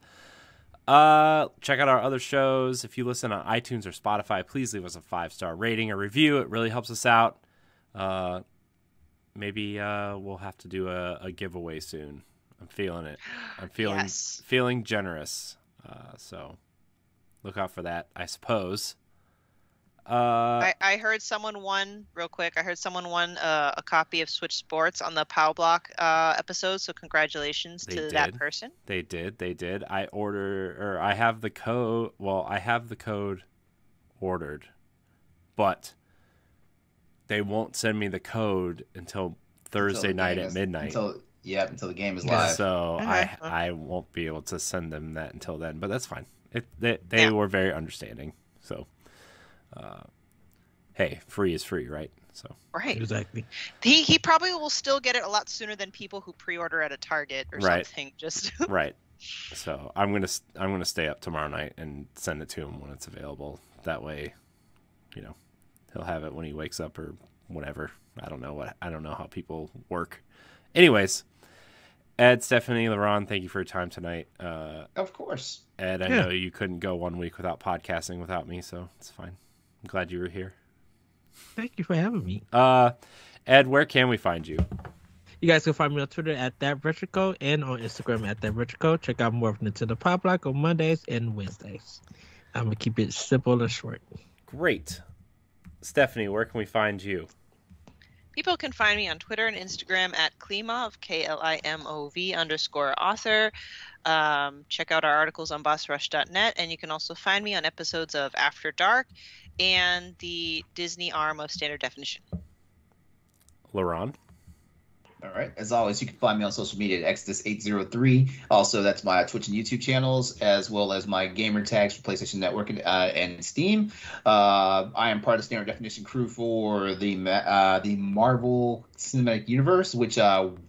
Check out our other shows. If you listen on iTunes or Spotify, please leave us a 5-star rating or review. It really helps us out. Maybe we'll have to do a giveaway soon. I'm feeling it. I'm feeling generous. So look out for that, I suppose. I heard someone won real quick. I heard someone won a copy of Switch Sports on the POW Block episode. So congratulations to that person. They did. I have the code. Well, I have the code ordered, but they won't send me the code until Thursday night at midnight. Until the game is live. So I won't be able to send them that until then. But that's fine. They were very understanding. So. Hey, free is free, right? So right, exactly. He probably will still get it a lot sooner than people who pre-order at a Target or something. Just right. So I'm gonna stay up tomorrow night and send it to him when it's available. That way, he'll have it when he wakes up or whatever. I don't know how people work. Anyways, Ed, Stephanie, LaRon, thank you for your time tonight. Of course. Ed, I know you couldn't go 1 week without podcasting without me, so it's fine. I'm glad you were here. Thank you for having me. Ed, where can we find you? You guys can find me on Twitter at ThatRetroCode and on Instagram at ThatRetroCode. Check out more of Nintendo Pop Block on Mondays and Wednesdays. I'm going to keep it simple and short. Great. Stephanie, where can we find you? People can find me on Twitter and Instagram at Klimov, KLIMOV_author. Check out our articles on bossrush.net, and you can also find me on episodes of After Dark and the Disney arm of Standard Definition. LaRon? All right. As always, you can find me on social media at Exodus803. Also, that's my Twitch and YouTube channels, as well as my gamer tags for PlayStation Network and Steam. I am part of the Standard Definition crew for the Marvel Cinematic Universe, which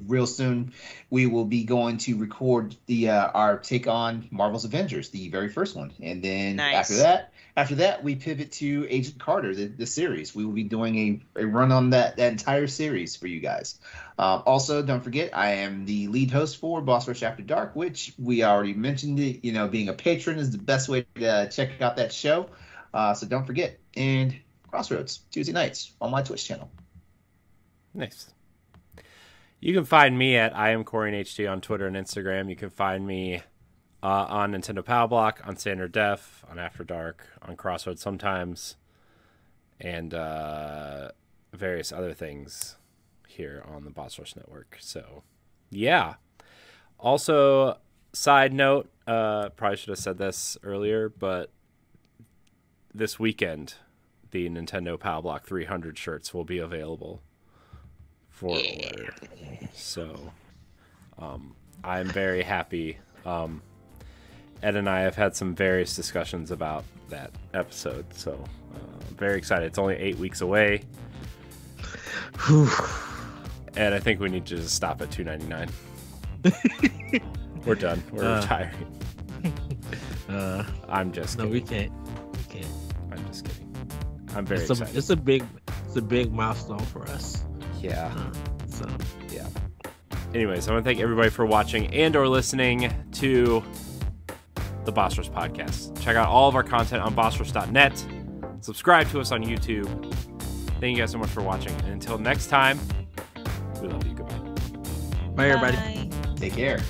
real soon we will be going to record our take on Marvel's Avengers, the very first one. And then after that, we pivot to Agent Carter, the series. We will be doing a run on that entire series for you guys. Also, don't forget, I am the lead host for Boss Rush After Dark, which we already mentioned. Being a patron is the best way to check out that show. So don't forget. And Crossroads, Tuesday nights on my Twitch channel. Nice. You can find me at IamCorianHD on Twitter and Instagram. You can find me on Nintendo Power Block, on Standard Def, on After Dark, on Crossroads sometimes, and various other things here on the Boss Rush Network. So, yeah. Also, side note, probably should have said this earlier, but this weekend, the Nintendo Power Block 300 shirts will be available for order. So, I'm very happy. Ed and I have had some various discussions about that episode, so I'm very excited. It's only 8 weeks away. And I think we need to just stop at $2.99. We're done. We're retiring. I'm just no, kidding. we can't. I'm just kidding. I'm very excited. It's a big milestone for us. Yeah. So Yeah. Anyways, I want to thank everybody for watching and or listening to the Boss Rush Podcast. Check out all of our content on bossrush.net. Subscribe to us on YouTube. Thank you guys so much for watching. And until next time, we love you. Goodbye. bye, everybody. Bye. Take care.